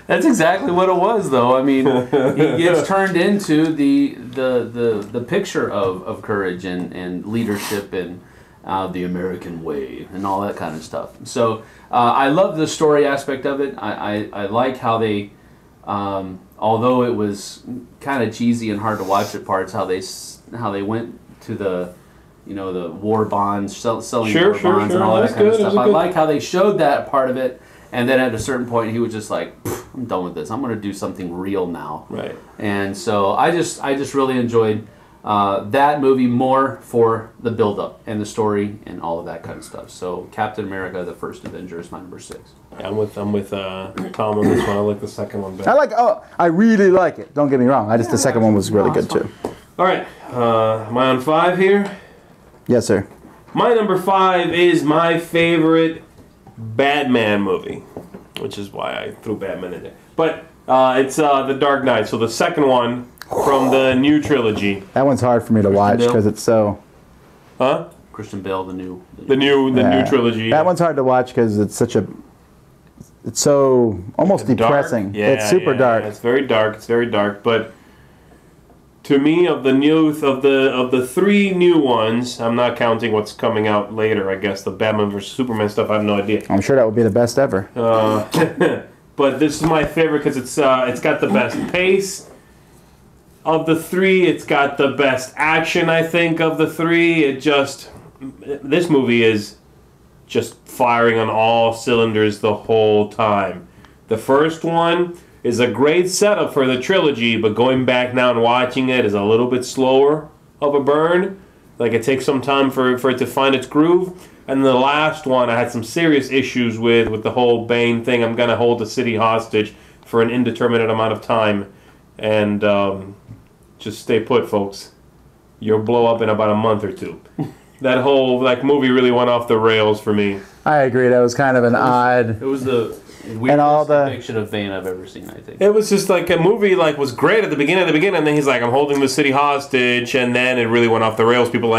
C: That's exactly what it was, though. I mean, he gets turned into the picture of courage and leadership and the American way and all that kind of stuff. So I love the story aspect of it. I like how they, although it was kind of cheesy and hard to watch at parts, how they went to the war bonds, selling war bonds and all that kind of stuff. I like how they showed that part of it. And then at a certain point, he was just like, "I'm done with this. I'm going to do something real now."
B: Right.
C: And so I just really enjoyed that movie more for the build-up and the story and all of that kind of stuff. So Captain America: The First Avenger is my number 6.
B: Yeah, I'm with Tom on this one. I like the second one better.
A: I really like it. Don't get me wrong. The second one was really good too.
B: All right. Am I on 5 here?
A: Yes, sir.
B: My number 5 is my favorite Batman movie, which is why I threw Batman in there. But it's The Dark Knight, so the second one from the new trilogy.
A: That one's hard for me to watch because it's so.
C: Christian Bale, the new
B: new trilogy.
A: That one's hard to watch because it's such a. it's so almost depressing.
B: Dark? Yeah,
A: it's super dark.
B: It's very dark. It's very dark. But to me, of the three new ones, I'm not counting what's coming out later. I guess the Batman vs Superman stuff. I have no idea.
A: I'm sure that would be the best ever.
B: But this is my favorite because it's got the best pace of the three. It's got the best action, I think, of the three. This movie is just firing on all cylinders the whole time. The first one is a great setup for the trilogy, but going back now and watching it is a little bit slower of a burn. Like, it takes some time for it to find its groove. And the last one, I had some serious issues with the whole Bane thing. I'm going to hold the city hostage for an indeterminate amount of time. And just stay put, folks. You'll blow up in about a month or two. That whole movie really went off the rails for me.
A: I agree. That was kind of an odd.
C: It was the weirdest depiction of Bane I've ever seen, I think.
B: It was just like a movie was great at the beginning, and then he's like, I'm holding the city hostage, and then it really went off the rails. People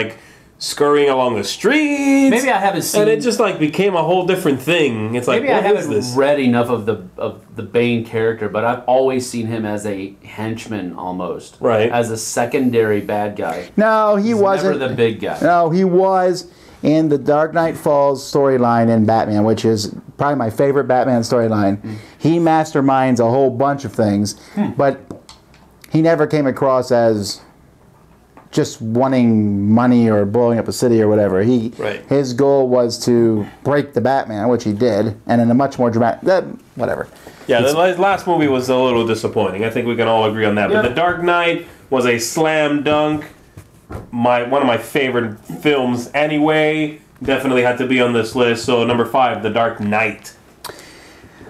B: scurrying along the streets.
C: Maybe I haven't seen.
B: And it just became a whole different thing. It's like,
C: maybe I
B: what is
C: haven't
B: this?
C: read enough of the Bane character, but I've always seen him as a henchman almost,
B: right?
C: As a secondary bad guy.
A: No, he wasn't
C: never the big guy.
A: No, he was in the Dark Knight Falls storyline in Batman, which is probably my favorite Batman storyline. He masterminds a whole bunch of things, but he never came across as just wanting money or blowing up a city or whatever. His goal was to break the Batman, which he did, and in a much more dramatic... whatever.
B: Yeah, the last movie was a little disappointing. I think we can all agree on that. Yep. But The Dark Knight was a slam dunk. One of my favorite films anyway. Definitely had to be on this list. So number 5, The Dark Knight.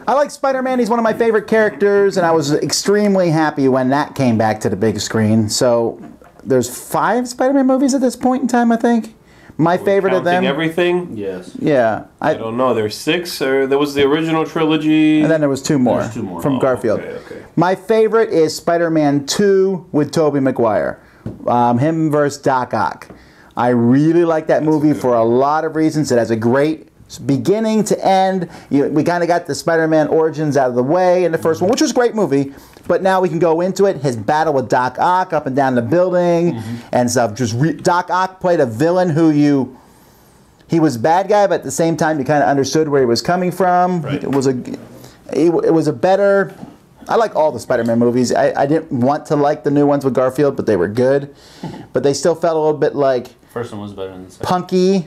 A: I like Spider-Man. He's one of my favorite characters, and I was extremely happy when that came back to the big screen. So... there's 5 Spider-Man movies at this point in time, I think. My favorite of them.
B: Everything?
C: Yes.
A: Yeah.
B: I don't know. There's 6, or there was the original trilogy.
A: And then there was 2 more.
C: There's 2 more.
A: From Garfield.
B: Okay.
A: My favorite is Spider-Man 2 with Tobey Maguire. Him versus Doc Ock. I really like that movie for a lot of reasons. It has a great beginning to end. We kind of got the Spider-Man origins out of the way in the first one, which was a great movie. But now we can go into it. His battle with Doc Ock up and down the building and stuff. Doc Ock played a villain who he was a bad guy, but at the same time you kind of understood where he was coming from. Right. It was a better. I like all the Spider-Man movies. I didn't want to like the new ones with Garfield, but they were good. But they still felt a little bit like
C: first one was better than the second.
A: Punky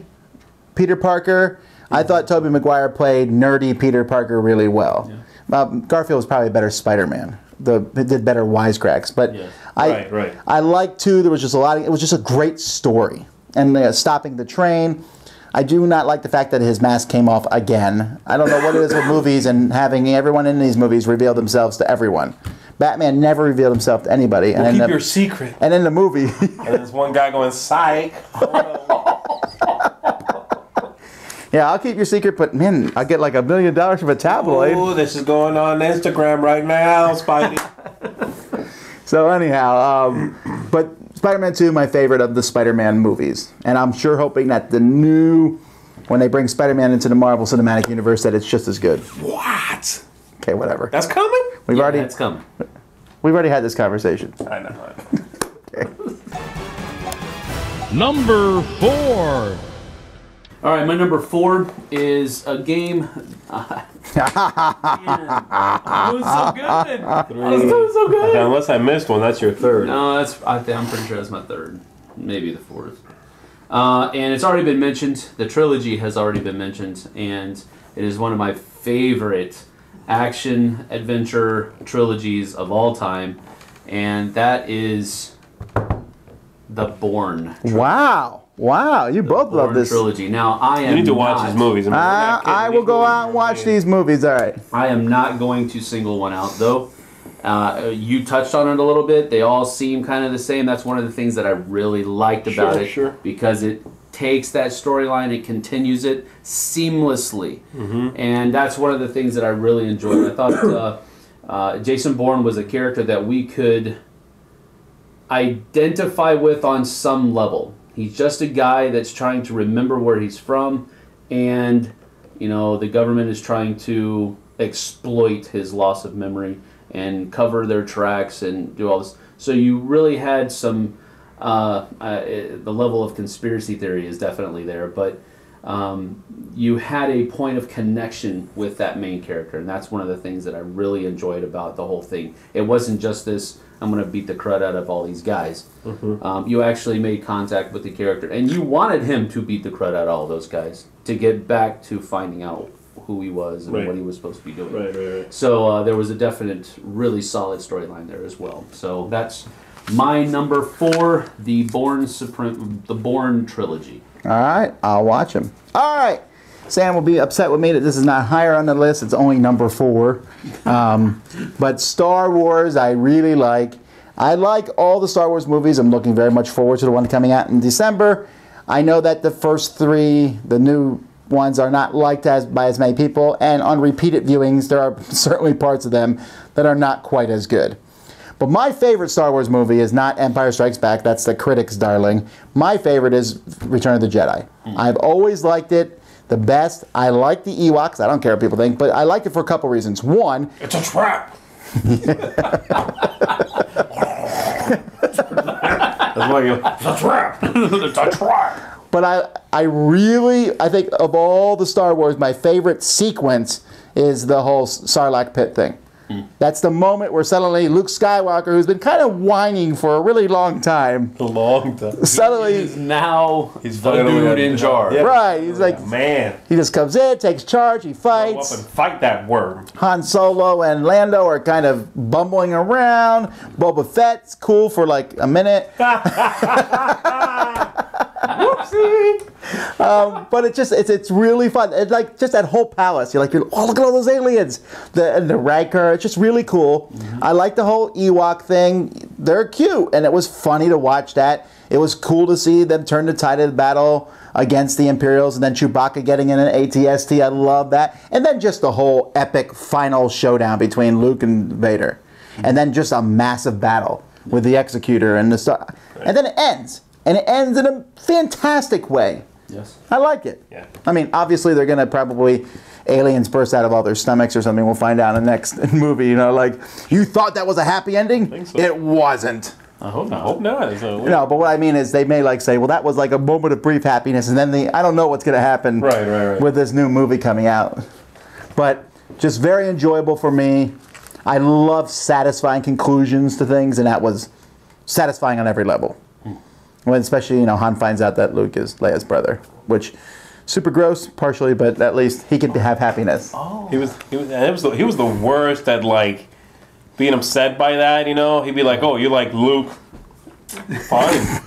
A: Peter Parker. I thought Tobey Maguire played nerdy Peter Parker really well. Yeah. Garfield was probably a better Spider-Man. It did better wisecracks, but yes. I liked 2. There was just a lot. It was just a great story, and stopping the train. I do not like the fact that his mask came off again. I don't know what it is with movies and having everyone in these movies reveal themselves to everyone. Batman never revealed himself to anybody.
B: Well, and keep your secret.
A: And in the movie,
B: and there's one guy going psych.
A: Yeah, I'll keep your secret, but man, I get like $1 million from a tabloid.
B: Oh, this is going on Instagram right now, Spidey.
A: So anyhow, but Spider-Man 2, my favorite of the Spider-Man movies. And I'm sure hoping that when they bring Spider-Man into the Marvel Cinematic Universe, that it's just as good.
B: What?
A: Okay, whatever.
B: That's coming?
C: That's coming.
A: We've already had this conversation.
B: I know.
A: Okay.
D: Number 4.
C: All right, my number 4 is a game. It was so good. I was doing so good.
B: Unless I missed one, that's your 3rd.
C: No, I'm pretty sure that's my 3rd, maybe the 4th. And it's already been mentioned. The trilogy has already been mentioned, and it is one of my favorite action adventure trilogies of all time, and that is the Bourne trilogy.
A: Wow, you both love this
C: trilogy. Now I am.
B: You need to watch these movies.
A: I will go out and watch these movies. All right.
C: I am not going to single one out though. You touched on it a little bit. They all seem kind of the same. That's one of the things that I really liked about it because it takes that storyline, it continues it seamlessly, and that's one of the things that I really enjoyed. I thought Jason Bourne was a character that we could identify with on some level. He's just a guy that's trying to remember where he's from, and the government is trying to exploit his loss of memory and cover their tracks and do all this. So you really had some, the level of conspiracy theory is definitely there, but you had a point of connection with that main character, and that's one of the things that I really enjoyed about the whole thing. It wasn't just this, I'm going to beat the crud out of all these guys. You actually made contact with the character, and you wanted him to beat the crud out of all those guys to get back to finding out who he was and what he was supposed to be doing.
B: Right.
C: So there was a definite, really solid storyline there as well. So that's my number 4, the Bourne trilogy.
A: All right, I'll watch him. All right, Sam will be upset with me that this is not higher on the list. It's only number 4. But Star Wars, I really like. I like all the Star Wars movies. I'm looking very much forward to the one coming out in December. I know that the first 3, the new ones, are not liked by as many people, and on repeated viewings, there are certainly parts of them that are not quite as good. But my favorite Star Wars movie is not Empire Strikes Back. That's the critics' darling. My favorite is Return of the Jedi. I've always liked it the best. I like the Ewoks. I don't care what people think, but I like it for a couple reasons. One,
B: It's a trap. That's why you. It's a trap. It's a trap.
A: but I think of all the Star Wars, my favorite sequence is the whole Sarlacc pit thing. That's the moment where suddenly Luke Skywalker, who's been kind of whining for a really long time, suddenly
C: He's now
B: He's
C: the
B: finally
C: dude
B: at-
C: in charge.
B: Yeah.
A: right, he's like,
B: Man,
A: he just comes in, takes charge, he
B: go up
A: fights.
B: and fight that worm.
A: Han Solo and Lando are kind of bumbling around. Boba Fett's cool for like a minute.
B: Whoopsie.
A: But it's really fun. It's like just that whole palace. You're like, oh, look at all those aliens. The Rancor. It's just really cool. I like the whole Ewok thing. They're cute, and it was funny to watch that. It was cool to see them turn the tide of the battle against the Imperials, and then Chewbacca getting in an AT-ST. I love that. And then just the whole epic final showdown between Luke and Vader, and then just a massive battle with the Executor and the Star. And then it ends. And it ends in a fantastic way.
C: Yes.
A: I like it.
B: Yeah.
A: I mean, obviously they're going to probably, aliens burst out of all their stomachs or something. We'll find out in the next movie. You know, like, you thought that was a happy ending?
B: think so.
A: It wasn't.
C: I hope
B: I
C: not.
B: hope not.
A: No, but what I mean is they may like say, well, that was like a moment of brief happiness, and then I don't know what's going to happen
B: Right.
A: with this new movie coming out. But just very enjoyable for me. I love satisfying conclusions to things, and that was satisfying on every level. When especially, Han finds out that Luke is Leia's brother, which super gross, partially, but at least he could have happiness.
C: Oh.
B: He was the worst at like being upset by that. He'd be like, "Oh, you like Luke? Fine,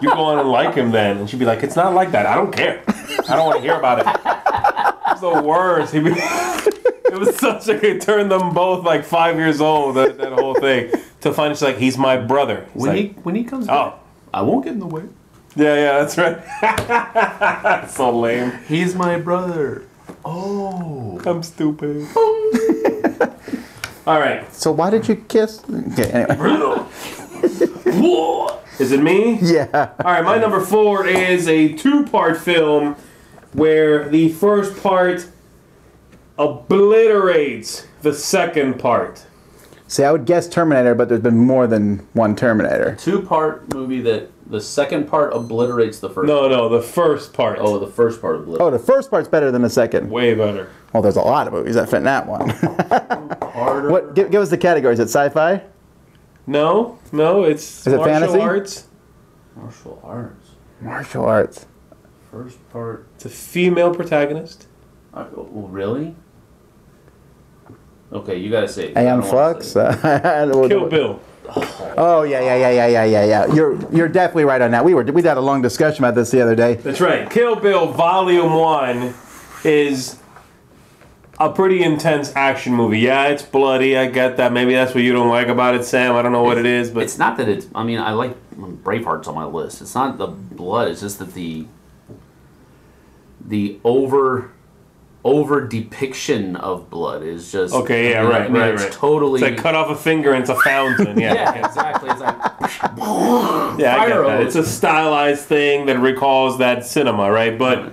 B: you go on and like him then." And she'd be like, "It's not like that. I don't care. I don't want to hear about it." It was the worst. It was such it turned them both like 5 years old. That whole thing to find she's like, "He's my brother." It's
C: When he comes back, I won't get in the way.
B: Yeah, that's right. So lame.
C: He's my brother. Oh.
B: I'm stupid. All right.
A: So why did you kiss? Okay, anyway.
B: Is it me?
A: Yeah.
B: All right, my number 4 is a 2-part film where the first part obliterates the second part.
A: See, I would guess Terminator, but there's been more than one Terminator.
C: 2-part movie that the second part obliterates the first.
B: No, the first part.
C: Oh, the first part obliterates.
A: Oh, the first part's better than the second.
B: Way better.
A: Well, there's a lot of movies that fit in that one.
C: Harder.
A: What? Give us the categories. Is it sci-fi?
B: No, it's
A: Is it
B: martial
A: fantasy?
B: arts.
C: Martial arts.
A: Martial arts.
C: First part.
B: It's a female protagonist.
C: Oh, really? Okay, you gotta say it.
A: Aeon Flux.
B: Kill Bill.
A: Oh yeah. You're definitely right on that. We had a long discussion about this the other day.
B: That's right. Kill Bill Volume 1 is a pretty intense action movie. Yeah, it's bloody. I get that. Maybe that's what you don't like about it, Sam. I don't know what it is, but
C: It's not that it's. I mean, I like Braveheart's on my list. It's not the blood. It's just that the over depiction of blood is just
B: okay. Yeah,
C: I mean,
B: right.
C: It's totally.
B: It's like cut off a finger and it's a fountain. Yeah,
C: Yeah, exactly. It's like
B: yeah. I get
C: fire
B: that.
C: hose.
B: It's a stylized thing that recalls that cinema, right? But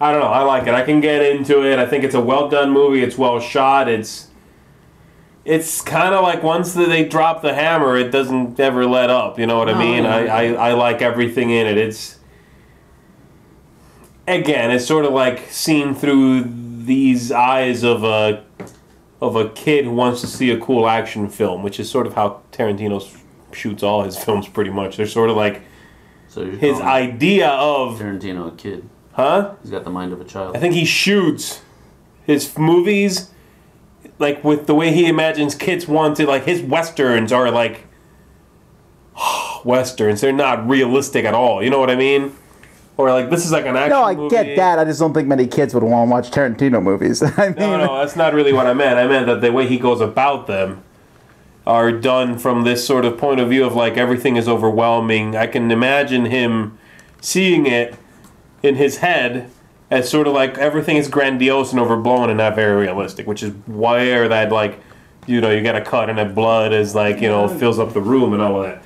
B: I don't know. I like it. I can get into it. I think it's a well done movie. It's well shot. It's kind of like once they drop the hammer, it doesn't ever let up. You know what I mean? I like everything in it. It's sort of like seen through these eyes of a kid who wants to see a cool action film, which is sort of how Tarantino shoots all his films pretty much. They're sort of like his idea of
C: Tarantino a kid.
B: Huh?
C: He's got the mind of a child.
B: I think he shoots his movies like with the way he imagines kids want to. Like his westerns are like westerns. They're not realistic at all. You know what I mean? Or like this is like an action movie.
A: No, I get that. I just don't think many kids would want to watch Tarantino movies. I mean,
B: no, that's not really what I meant. I meant that the way he goes about them are done from this sort of point of view of like everything is overwhelming. I can imagine him seeing it in his head as sort of like everything is grandiose and overblown and not very realistic, which is where that like, you get a cut and that blood is like, fills up the room and all of that.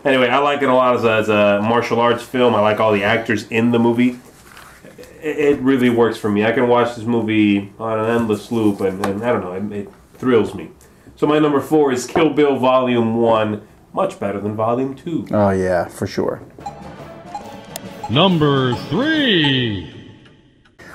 B: Anyway, I like it a lot as a martial arts film. I like all the actors in the movie. It really works for me. I can watch this movie on an endless loop and I don't know, it thrills me. So my number 4 is Kill Bill Volume 1. Much better than Volume 2.
A: Oh, yeah, for sure.
D: Number 3.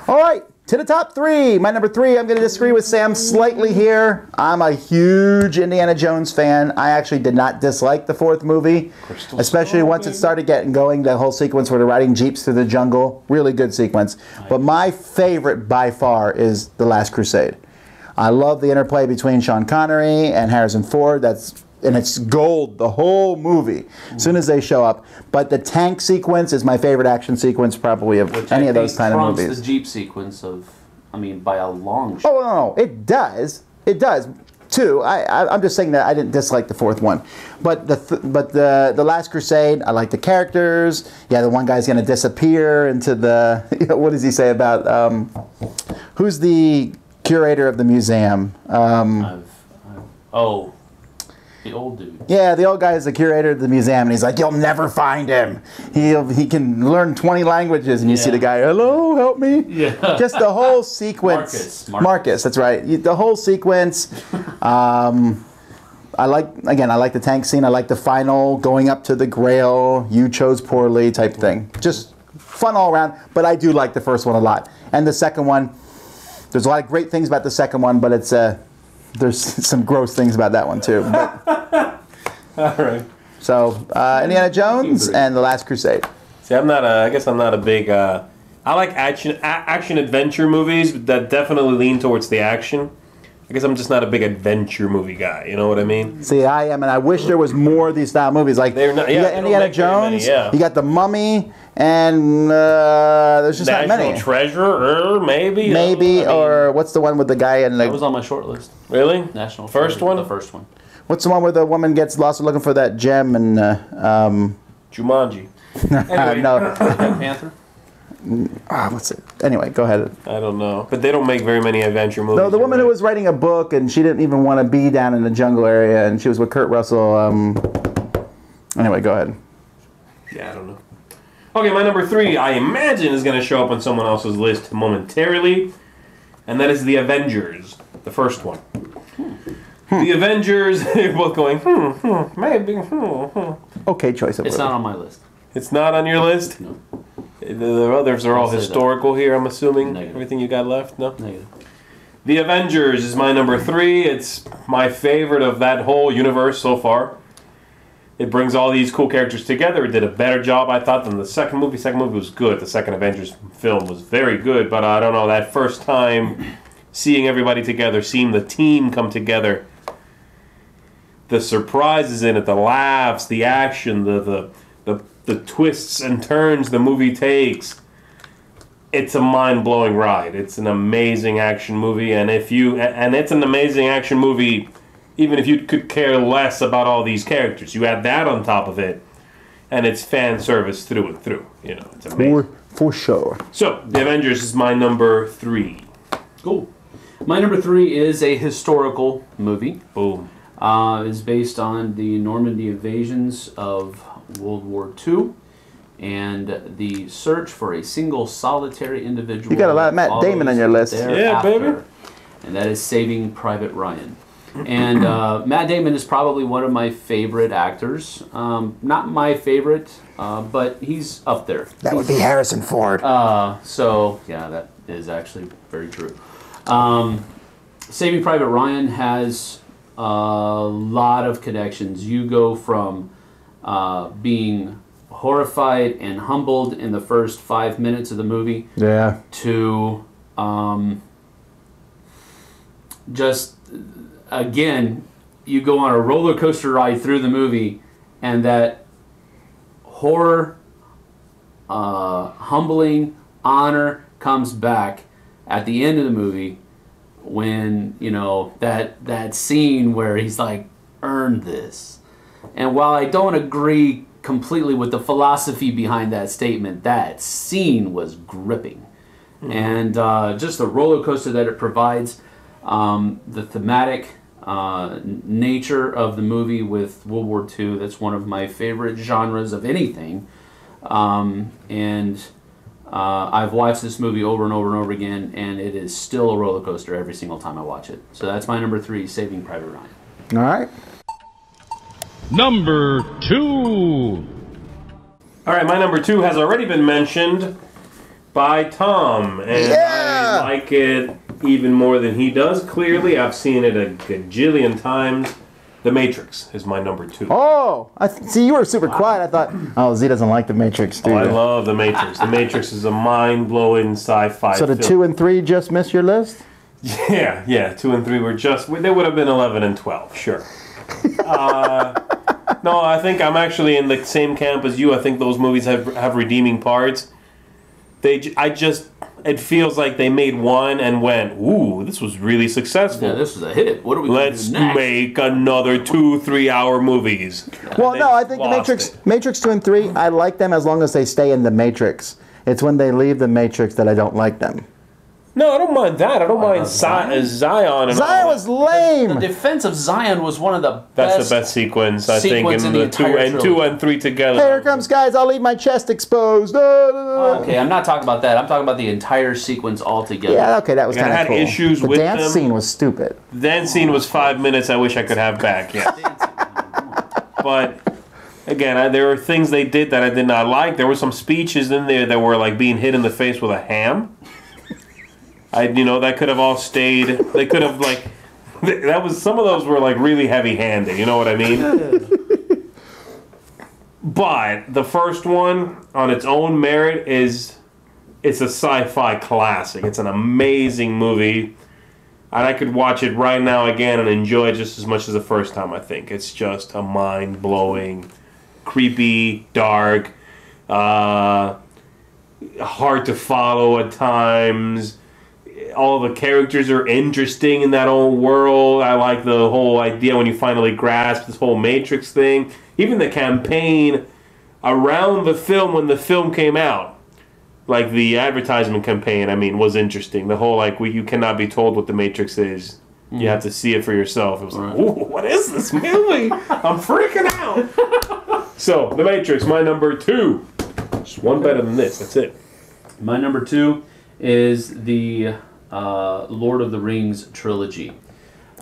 A: All right, to the top 3. My number 3, I'm going to disagree with Sam slightly here. I'm a huge Indiana Jones fan. I actually did not dislike the 4th movie, especially once it started getting going, the whole sequence where they're riding jeeps through the jungle. Really good sequence. But my favorite by far is The Last Crusade. I love the interplay between Sean Connery and Harrison Ford. And it's gold, the whole movie, as soon as they show up. But the tank sequence is my favorite action sequence probably of any of those kind of movies.
C: The Jeep sequence by a long shot.
A: Oh, no, it does. It does, too. I'm just saying that I didn't dislike the 4th one. But the Last Crusade, I like the characters. Yeah, the one guy's going to disappear into the... what does he say about... who's the curator of the museum?
C: The old dude.
A: Yeah, the old guy is the curator of the museum, and he's like, you'll never find him. He can learn 20 languages, and you see the guy, hello, help me.
C: Yeah.
A: Just the whole sequence. Marcus, that's right. The whole sequence. I like the tank scene. I like the final going up to the Grail, you chose poorly type thing. Just fun all around, but I do like the first one a lot. And the second one, there's a lot of great things about the second one, but it's there's some gross things about that one too. But,
B: all right.
A: So Indiana Jones and The Last Crusade.
B: See, I guess I'm not a big. I like action adventure movies that definitely lean towards the action. I guess I'm just not a big adventure movie guy. You know what I mean?
A: See, I am, and I wish there was more of these style movies. Like you got Indiana Jones, you got The Mummy, and there's just not many.
B: National Treasure, maybe.
A: Maybe, or what's the one with the guy and the...
C: That was on my short list.
B: Really?
C: National
B: First
C: Treasure,
B: one?
C: The first one.
A: What's the one where the woman gets lost looking for that gem and...
B: Jumanji. Anyway.
A: No.
C: Black Panther?
A: What's it? Anyway, go ahead.
B: I don't know. But they don't make very many adventure movies.
A: No, the woman who was writing a book and she didn't even want to be down in the jungle area and she was with Kurt Russell. Anyway, go ahead.
B: Yeah, I don't know. Okay, my number 3, I imagine, is going to show up on someone else's list momentarily. And that is The Avengers. The first one. The Avengers, they're both going, maybe,
A: Okay choice of
C: It's
A: word.
C: not on my list.
B: It's not on your list?
C: No.
B: The others are all historical here, I'm assuming.
C: Negative.
B: Everything you got left? No?
C: Negative.
B: The Avengers is my number 3. It's my favorite of that whole universe so far. It brings all these cool characters together. It did a better job, I thought, than the second movie. Second movie was good. The second Avengers film was very good, but I don't know, that first time seeing everybody together, seeing the team come together, the surprises in it, the laughs, the action, the twists and turns the movie takes. It's a mind-blowing ride. It's an amazing action movie, and it's an amazing action movie even if you could care less about all these characters. You add that on top of it, and it's fan service through and through. It's amazing.
A: For sure.
B: So, The Avengers is my number 3.
C: Cool. My number 3 is a historical movie.
B: Boom.
C: It's based on the Normandy invasions of World War II. and the search for a single solitary individual.
A: You got a lot of Matt Damon on your list.
B: Yeah, baby.
C: And that is Saving Private Ryan. And Matt Damon is probably one of my favorite actors. Not my favorite, but he's up there.
A: That would be Harrison Ford.
C: So, yeah, that is actually very true. Saving Private Ryan has a lot of connections. You go from being horrified and humbled in the first 5 minutes of the movie to just, again, you go on a roller coaster ride through the movie, and that horror, humbling honor comes back at the end of the movie when, you know, that scene where he's like, earned this. And while I don't agree completely with the philosophy behind that statement, that scene was gripping. And just the roller coaster that it provides, the thematic nature of the movie with World War II, that's one of my favorite genres of anything. I've watched this movie over and over and over again, and it is still a roller coaster every single time I watch it. So that's my number 3, Saving Private Ryan.
A: All right.
D: Number 2.
B: All right, my number 2 has already been mentioned by Tom, and I like it even more than he does. Clearly, I've seen it a gajillion times. The Matrix is my number 2.
A: Oh, see, you were super quiet. I thought, oh, Z doesn't like The Matrix, do you?
B: I love The Matrix. The Matrix is a mind-blowing sci-fi
A: So the
B: film.
A: 2 and 3 just missed your list?
B: Yeah, 2 and 3 were just, they would have been 11 and 12, sure. No, I think I'm actually in the same camp as you. I think those movies have redeeming parts. It feels like they made one and went, ooh, this was really successful.
C: Yeah, this was a hit. What are we going to do next?
B: Let's make another 2-3 hour movies.
A: Well, no, I think the Matrix 2 and 3, I like them as long as they stay in the Matrix. It's when they leave the Matrix that I don't like them.
B: No, I don't mind that. I don't mind Zion. And
A: Zion was lame.
C: The defense of Zion was one of the best.
B: That's the best sequence, I think, in the 2 and 3 together.
A: Hey, here comes, guys. I'll leave my chest exposed.
C: Okay, I'm not talking about that. I'm talking about the entire sequence altogether.
A: Yeah, okay, that was kind of cool.
B: I had issues
A: the
B: with
A: dance
B: them.
A: scene was stupid.
B: The dance scene was 5 minutes. I wish I could have back. Yeah, but again, there were things they did that I did not like. There were some speeches in there that were like being hit in the face with a ham. That could have all stayed. They could have some of those were like really heavy-handed. You know what I mean? But the first one, on its own merit, it's a sci-fi classic. It's an amazing movie, and I could watch it right now again and enjoy it just as much as the first time. I think it's just a mind-blowing, creepy, dark, hard to follow at times. All the characters are interesting in that old world. I like the whole idea when you finally grasp this whole Matrix thing. Even the campaign around the film when the film came out, like the advertisement campaign, was interesting. The whole you cannot be told what the Matrix is. You have to see it for yourself. It was like, ooh, what is this movie? I'm freaking out. So, The Matrix, my number 2. Just one better than this. That's it.
C: My number 2 is the Lord of the Rings trilogy.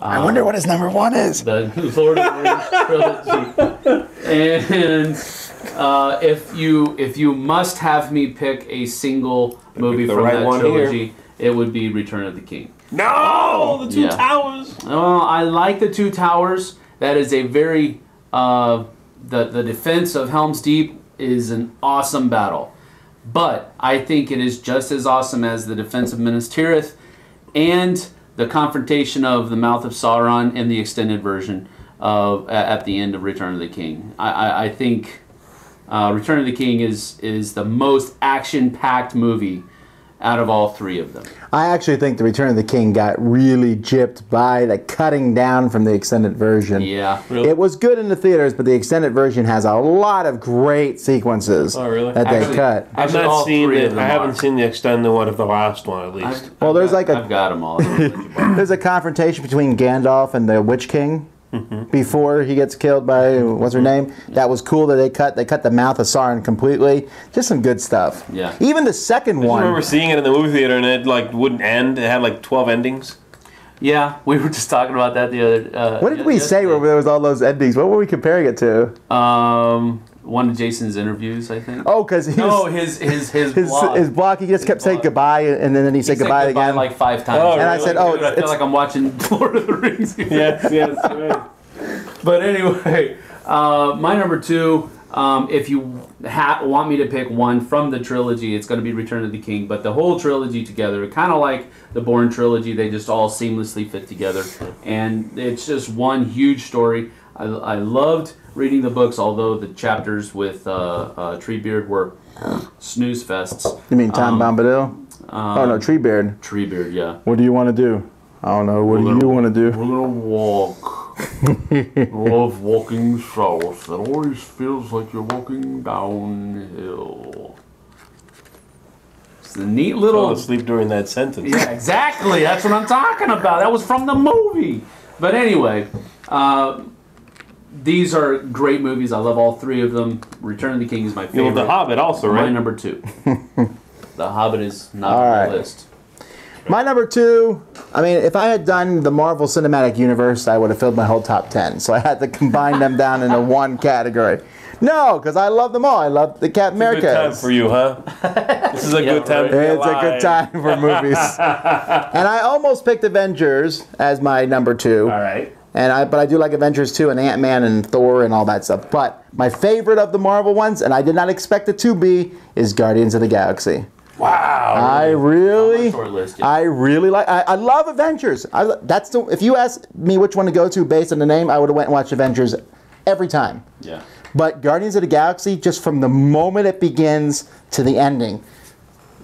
A: I wonder what his number 1 is.
C: The Lord of the Rings trilogy. And if you must have me pick a single movie from that trilogy, it would be Return of the King.
B: No, the Two Towers.
C: Oh, I like the Two Towers. That is a very the defense of Helm's Deep is an awesome battle. But I think it is just as awesome as the defense of Minas Tirith and the confrontation of the Mouth of Sauron in the extended version of at the end of Return of the King. I think Return of the King is the most action-packed movie out of all 3 of them.
A: I actually think the Return of the King got really gypped by the cutting down from the extended version.
C: Yeah.
B: Really?
A: It was good in the theaters, but the extended version has a lot of great sequences that they cut.
B: I haven't seen the extended one of the last one, at least.
C: I've got them all.
A: There's a confrontation between Gandalf and the Witch King. before he gets killed by what's her name. That was cool that they cut the mouth of Sauron completely. Just some good stuff.
C: Yeah.
A: Even the second one.
B: I remember seeing it in the movie theater and it like wouldn't end. It had like 12 endings.
C: Yeah, we were just talking about that the other.
A: What did we say where there was all those endings? What were we comparing it to?
C: One of Jason's interviews, I think.
A: Oh, because
C: his blog.
A: His blog. He just kept saying goodbye, and then he said goodbye again
C: like 5 times.
B: Oh,
A: and I
B: really?
A: said, "Oh,
C: I feel like I'm watching Lord of the Rings.
B: Yes, right.
C: But anyway, my number 2. If you want me to pick one from the trilogy, it's going to be Return of the King. But the whole trilogy together, kind of like the Bourne trilogy, they just all seamlessly fit together, and it's just one huge story. I loved reading the books, although the chapters with Treebeard were snooze fests.
A: You mean Tom Bombadil? Oh no, Treebeard.
C: Treebeard, yeah.
A: What do you want to do? I don't know. What do you want to do?
C: We're gonna walk. Love walking south. It always feels like you're walking downhill. It's a neat little.
B: Fell asleep during that sentence.
C: Yeah, exactly. That's what I'm talking about. That was from the movie. But anyway, these are great movies. I love all 3 of them. Return of the King is my favorite.
B: You love The Hobbit also, right?
C: My number 2. The Hobbit is not on my list.
A: My number 2, I mean, if I had done the Marvel Cinematic Universe, I would have filled my whole top 10. So I had to combine them down into one category. No, because I love them all. I love the Captain America.
B: Good time for you, huh? This is a good time for you.
A: It's a good time for movies. And I almost picked Avengers as my number 2.
B: All right.
A: But I do like Avengers 2 and Ant-Man and Thor and all that stuff. But my favorite of the Marvel ones, and I did not expect it to be, is Guardians of the Galaxy.
B: Wow.
A: I really like. I love Avengers. If you ask me which one to go to based on the name, I would have went and watched Avengers every time.
C: Yeah.
A: But Guardians of the Galaxy, just from the moment it begins to the ending,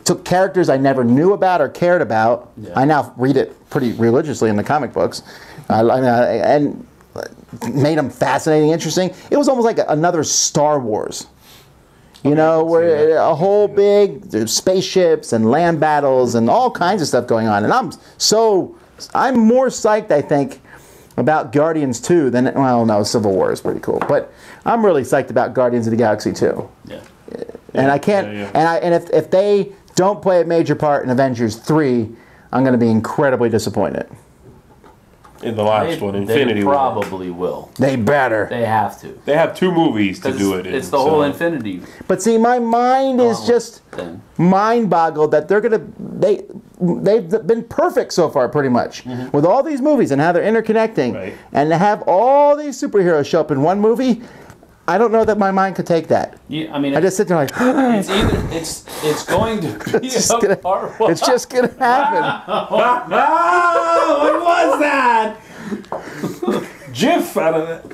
A: took characters I never knew about or cared about. Yeah. I now read it pretty religiously in the comic books, and made them fascinating, interesting. It was almost like another Star Wars. You know, where a whole big spaceships and land battles and all kinds of stuff going on. And I'm more psyched, I think, about Guardians 2 than, well, no, Civil War is pretty cool. But I'm really psyched about Guardians of the Galaxy 2.
C: Yeah.
A: And I can't, and if they don't play a major part in Avengers 3, I'm going to be incredibly disappointed.
B: In the last one, Infinity War.
C: They probably will.
A: They better.
C: They have to.
B: They have 2 movies to do it in.
C: It's the whole Infinity.
A: But see, my mind is just mind-boggled that they've been perfect so far, pretty much, with all these movies and how they're interconnecting, and to have all these superheroes show up in one movie. I don't know that my mind could take that.
C: Yeah, I mean,
A: I just sit there like,
C: it's going to be
A: it's just gonna happen.
B: What was that? GIF out of it.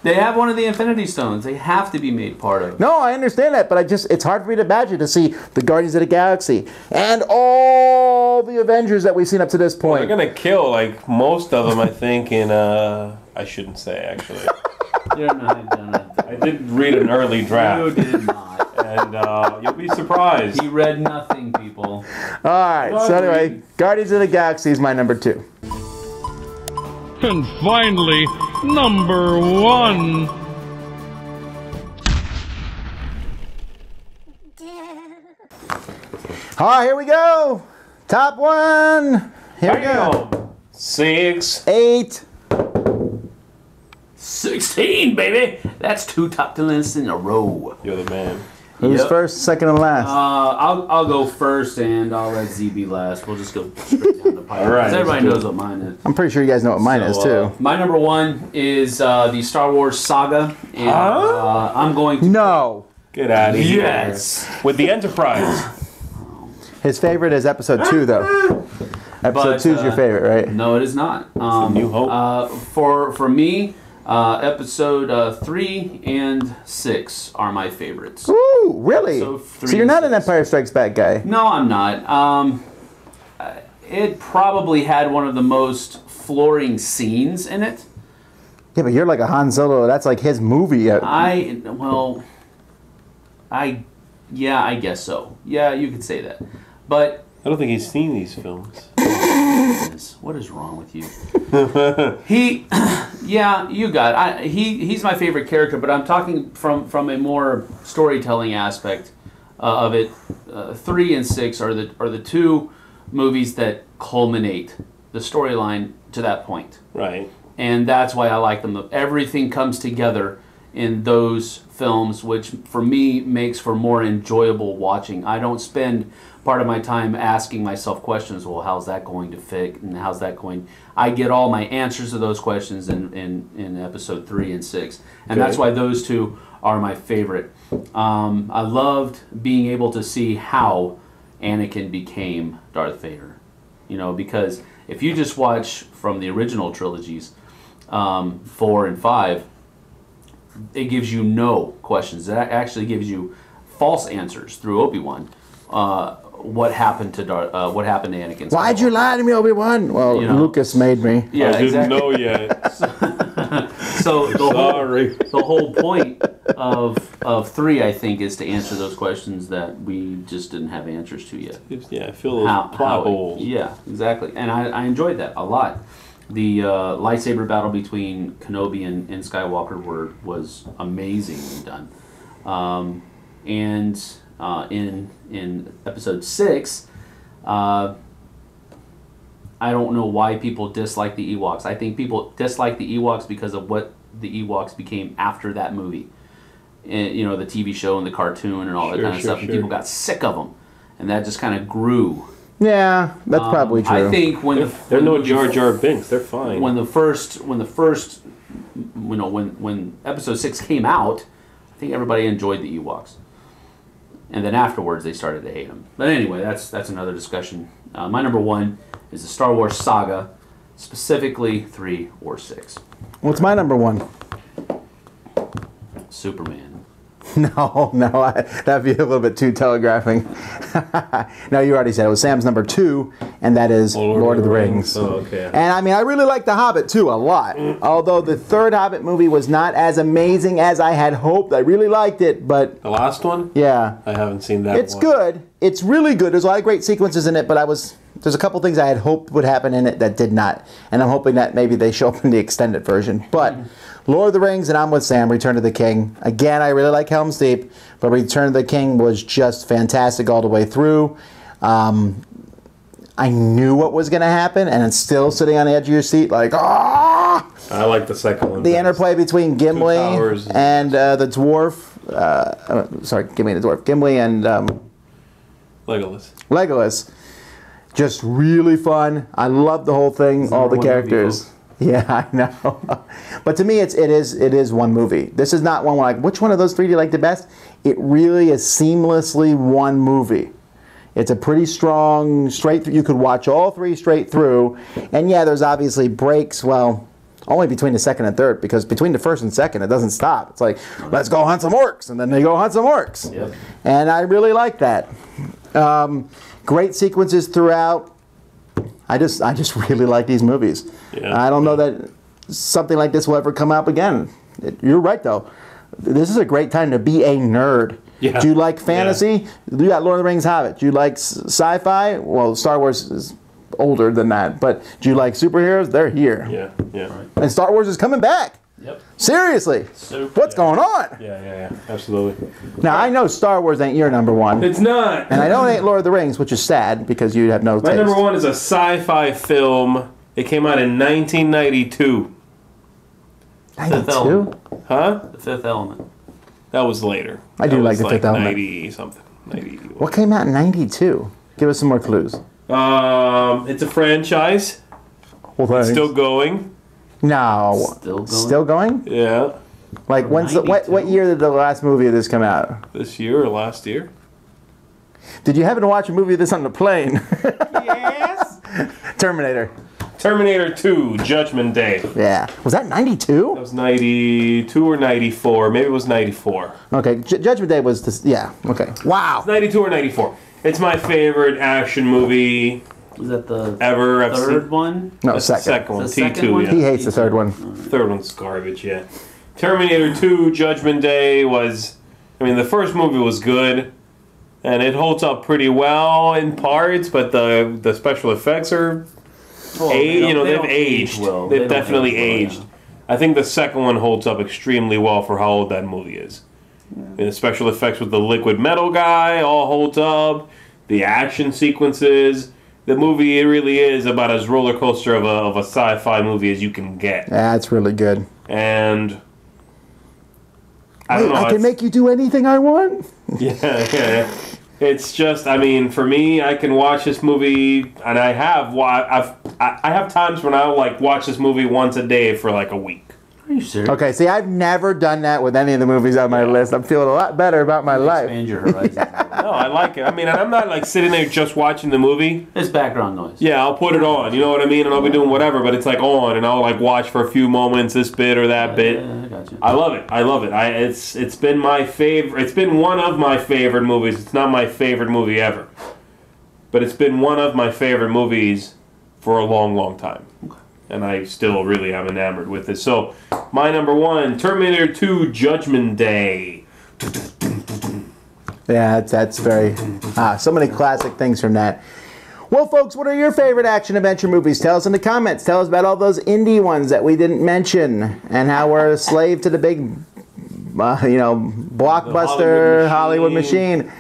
C: They have one of the Infinity Stones. They have to be made part of.
A: No, I understand that, but it's hard for me to imagine to see the Guardians of the Galaxy and all the Avengers that we've seen up to this point.
B: They're gonna kill like most of them, I think. In I shouldn't say actually.
C: You're not gonna.
B: I did read an early draft.
C: You did not.
B: And you'll be surprised.
C: He read nothing, people.
A: All right. So anyway, Guardians of the Galaxy is my number 2.
D: And finally, number 1.
A: All right, here we go. Top 1. Here we go.
B: 6,
A: 8.
C: 16, baby. That's 2 top 10 lists in a row.
B: You're the man.
A: Who's first, second, and last?
C: I'll go first, and I'll let Z be last. We'll just go straight down the pipe.
B: All right,
C: because everybody knows what mine is.
A: I'm pretty sure you guys know what mine is, too.
C: My number 1 is the Star Wars saga. And, I'm going to...
A: No.
B: Get out of here.
C: Yes.
B: With the Enterprise.
A: His favorite is episode 2, though. Episode 2 is your favorite, right?
C: No, it is not.
B: New Hope.
C: For me, episode 3 and 6 are my favorites.
A: Ooh, really?
C: So
A: you're not an Empire Strikes Back guy?
C: No, I'm not. It probably had one of the most flooring scenes in it.
A: Yeah, but you're like a Han Solo. That's like his movie.
C: I guess so. Yeah, you could say that. But
B: I don't think he's seen these films.
C: goodness. What is wrong with you? Yeah, you got it. He's my favorite character, but I'm talking from a more storytelling aspect of it. 3 and 6 are the two movies that culminate the storyline to that point.
B: Right.
C: And that's why I like them. Everything comes together in those films, which for me makes for more enjoyable watching. I don't spend part of my time asking myself questions, well, how's that going to fit, and how's that going... I get all my answers to those questions in episode 3 and 6. And that's why those two are my favorite. I loved being able to see how Anakin became Darth Vader. You know, because if you just watch from the original trilogies, 4 and 5, it gives you no questions. It actually gives you false answers through Obi-Wan. What happened to Anakin?
A: Why'd you lie to me, Obi-Wan? Well, you know, Lucas made me.
C: Yeah,
B: I didn't
C: exactly.
B: know yet.
C: So
B: Sorry.
C: The whole point of 3, I think, is to answer those questions that we just didn't have answers to yet.
B: Yeah, I feel those plot holes.
C: Yeah, exactly. And I enjoyed that a lot. The lightsaber battle between Kenobi and Skywalker was amazingly done. In episode 6, I don't know why people dislike the Ewoks. I think people dislike the Ewoks because of what the Ewoks became after that movie. And, you know, the TV show and the cartoon and all that kind of stuff. And people got sick of them. And that just kind of grew.
A: Yeah, that's probably true.
C: I think when
B: they're no Jar Jar Binks, they're fine.
C: When episode 6 came out, I think everybody enjoyed the Ewoks, and then afterwards they started to hate them. But anyway, that's another discussion. My number 1 is the Star Wars saga, specifically 3 or 6.
A: What's my number 1?
C: Superman.
A: No, that'd be a little bit too telegraphing. No, you already said it was Sam's number 2, and that is Lord of the Rings.
B: Oh, okay.
A: And I mean, I really like The Hobbit too a lot. Although the third Hobbit movie was not as amazing as I had hoped. I really liked it, but
B: The last one?
A: yeah,
B: I haven't seen that
A: it's
B: one.
A: good. It's really good. There's a lot of great sequences in it, but there's a couple things I had hoped would happen in it that did not, and I'm hoping that maybe they show up in the extended version. But Lord of the Rings, and I'm with Sam, Return of the King. Again, I really like Helm's Deep, but Return of the King was just fantastic all the way through. I knew what was going to happen, and it's still sitting on the edge of your seat like, ah!
B: I like the second one.
A: The interplay between Gimli
B: Towers.
A: and the dwarf. Gimli and Legolas. Just really fun. I love the whole thing, all the characters. Yeah, I know. But to me, it is one movie. This is not one where like, which one of those 3 do you like the best? It really is seamlessly one movie. It's a pretty strong, straight through. You could watch all 3 straight through. And yeah, there's obviously breaks, well, only between the second and third, because between the first and second, it doesn't stop. It's like, let's go hunt some orcs, and then they go hunt some orcs.
C: Yep.
A: And I really like that. Great sequences throughout. I just really like these movies.
B: Yeah.
A: I don't know that something like this will ever come up again. You're right, though. This is a great time to be a nerd.
B: Yeah.
A: Do you like fantasy? Yeah. You got Lord of the Rings, Hobbit. Do you like sci-fi? Well, Star Wars is older than that. But do you like superheroes? They're here.
B: Yeah. Right.
A: And Star Wars is coming back.
C: Yep.
A: Seriously. What's going on?
B: Yeah. Absolutely.
A: Now, I know Star Wars ain't your number 1.
B: It's not.
A: And I know it ain't Lord of the Rings, which is sad because you have no taste.
B: My number 1 is a sci-fi film. It came out in 1992.
A: 92?
B: Huh?
C: The Fifth Element.
B: That was later.
A: I do like The Fifth Element.
B: 90 something. 90.
A: What came out in 92? Give us some more clues.
B: It's a franchise.
A: Well, thanks.
B: Still going.
A: No.
C: Still going?
B: Yeah.
A: Like, what year did the last movie of this come out?
B: This year or last year?
A: Did you happen to watch a movie of this on the plane?
B: Yes.
A: Terminator.
B: Terminator 2, Judgment Day.
A: Yeah. Was that 92?
B: That was 92 or 94. Maybe it was 94.
A: Okay. Judgment Day was this. Yeah. Okay. Wow.
B: 92 or 94. It's my favorite action movie
C: Was that the
B: ever. I've
C: third
B: seen-
C: one?
A: No,
B: That's the
A: second.
B: second one.
C: The second
B: T2,
C: one?
B: yeah.
A: He hates the third one.
B: Third one's garbage, yeah. Terminator 2, Judgment Day was... I mean, the first movie was good, and it holds up pretty well in parts, but the special effects are
C: Well,
B: they've aged.
C: Well.
B: They've definitely aged.
C: Yeah.
B: I think the second one holds up extremely well for how old that movie is. And the special effects with the liquid metal guy all holds up. The action sequences. The movie, it really is about as roller coaster of a sci-fi movie as you can get.
A: Yeah, it's really good.
B: And I don't know.
A: I can make you do anything I want.
B: Yeah. It's just, I mean, for me, I can watch this movie, and I have times when I'll like watch this movie once a day for like a week.
C: Are you serious?
A: Okay, see, I've never done that with any of the movies on my list. I'm feeling a lot better about my life.
C: Expand your horizons.
B: No, I like it. I mean, and I'm not like sitting there just watching the movie.
C: It's background noise.
B: Yeah, I'll put it on. You know what I mean? And I'll be doing whatever, but it's like on, and I'll like watch for a few moments this bit or that bit.
C: Yeah, I got you.
B: I love it. I love it. It's been my favorite. It's been one of my favorite movies. It's not my favorite movie ever, but it's been one of my favorite movies for a long, long time.
C: Okay.
B: And I still really am enamored with it. So, my number one, Terminator 2 Judgment Day.
A: Yeah, that's very... so many classic things from that. Well, folks, what are your favorite action-adventure movies? Tell us in the comments. Tell us about all those indie ones that we didn't mention and how we're a slave to the big, blockbuster Hollywood machine.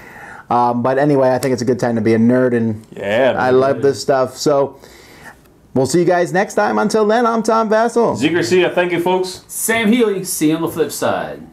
A: But anyway, I think it's a good time to be a nerd, and I love this stuff. So... we'll see you guys next time. Until then, I'm Tom Vasel.
B: Zee Garcia, thank you, folks.
C: Sam Healey, see you on the flip side.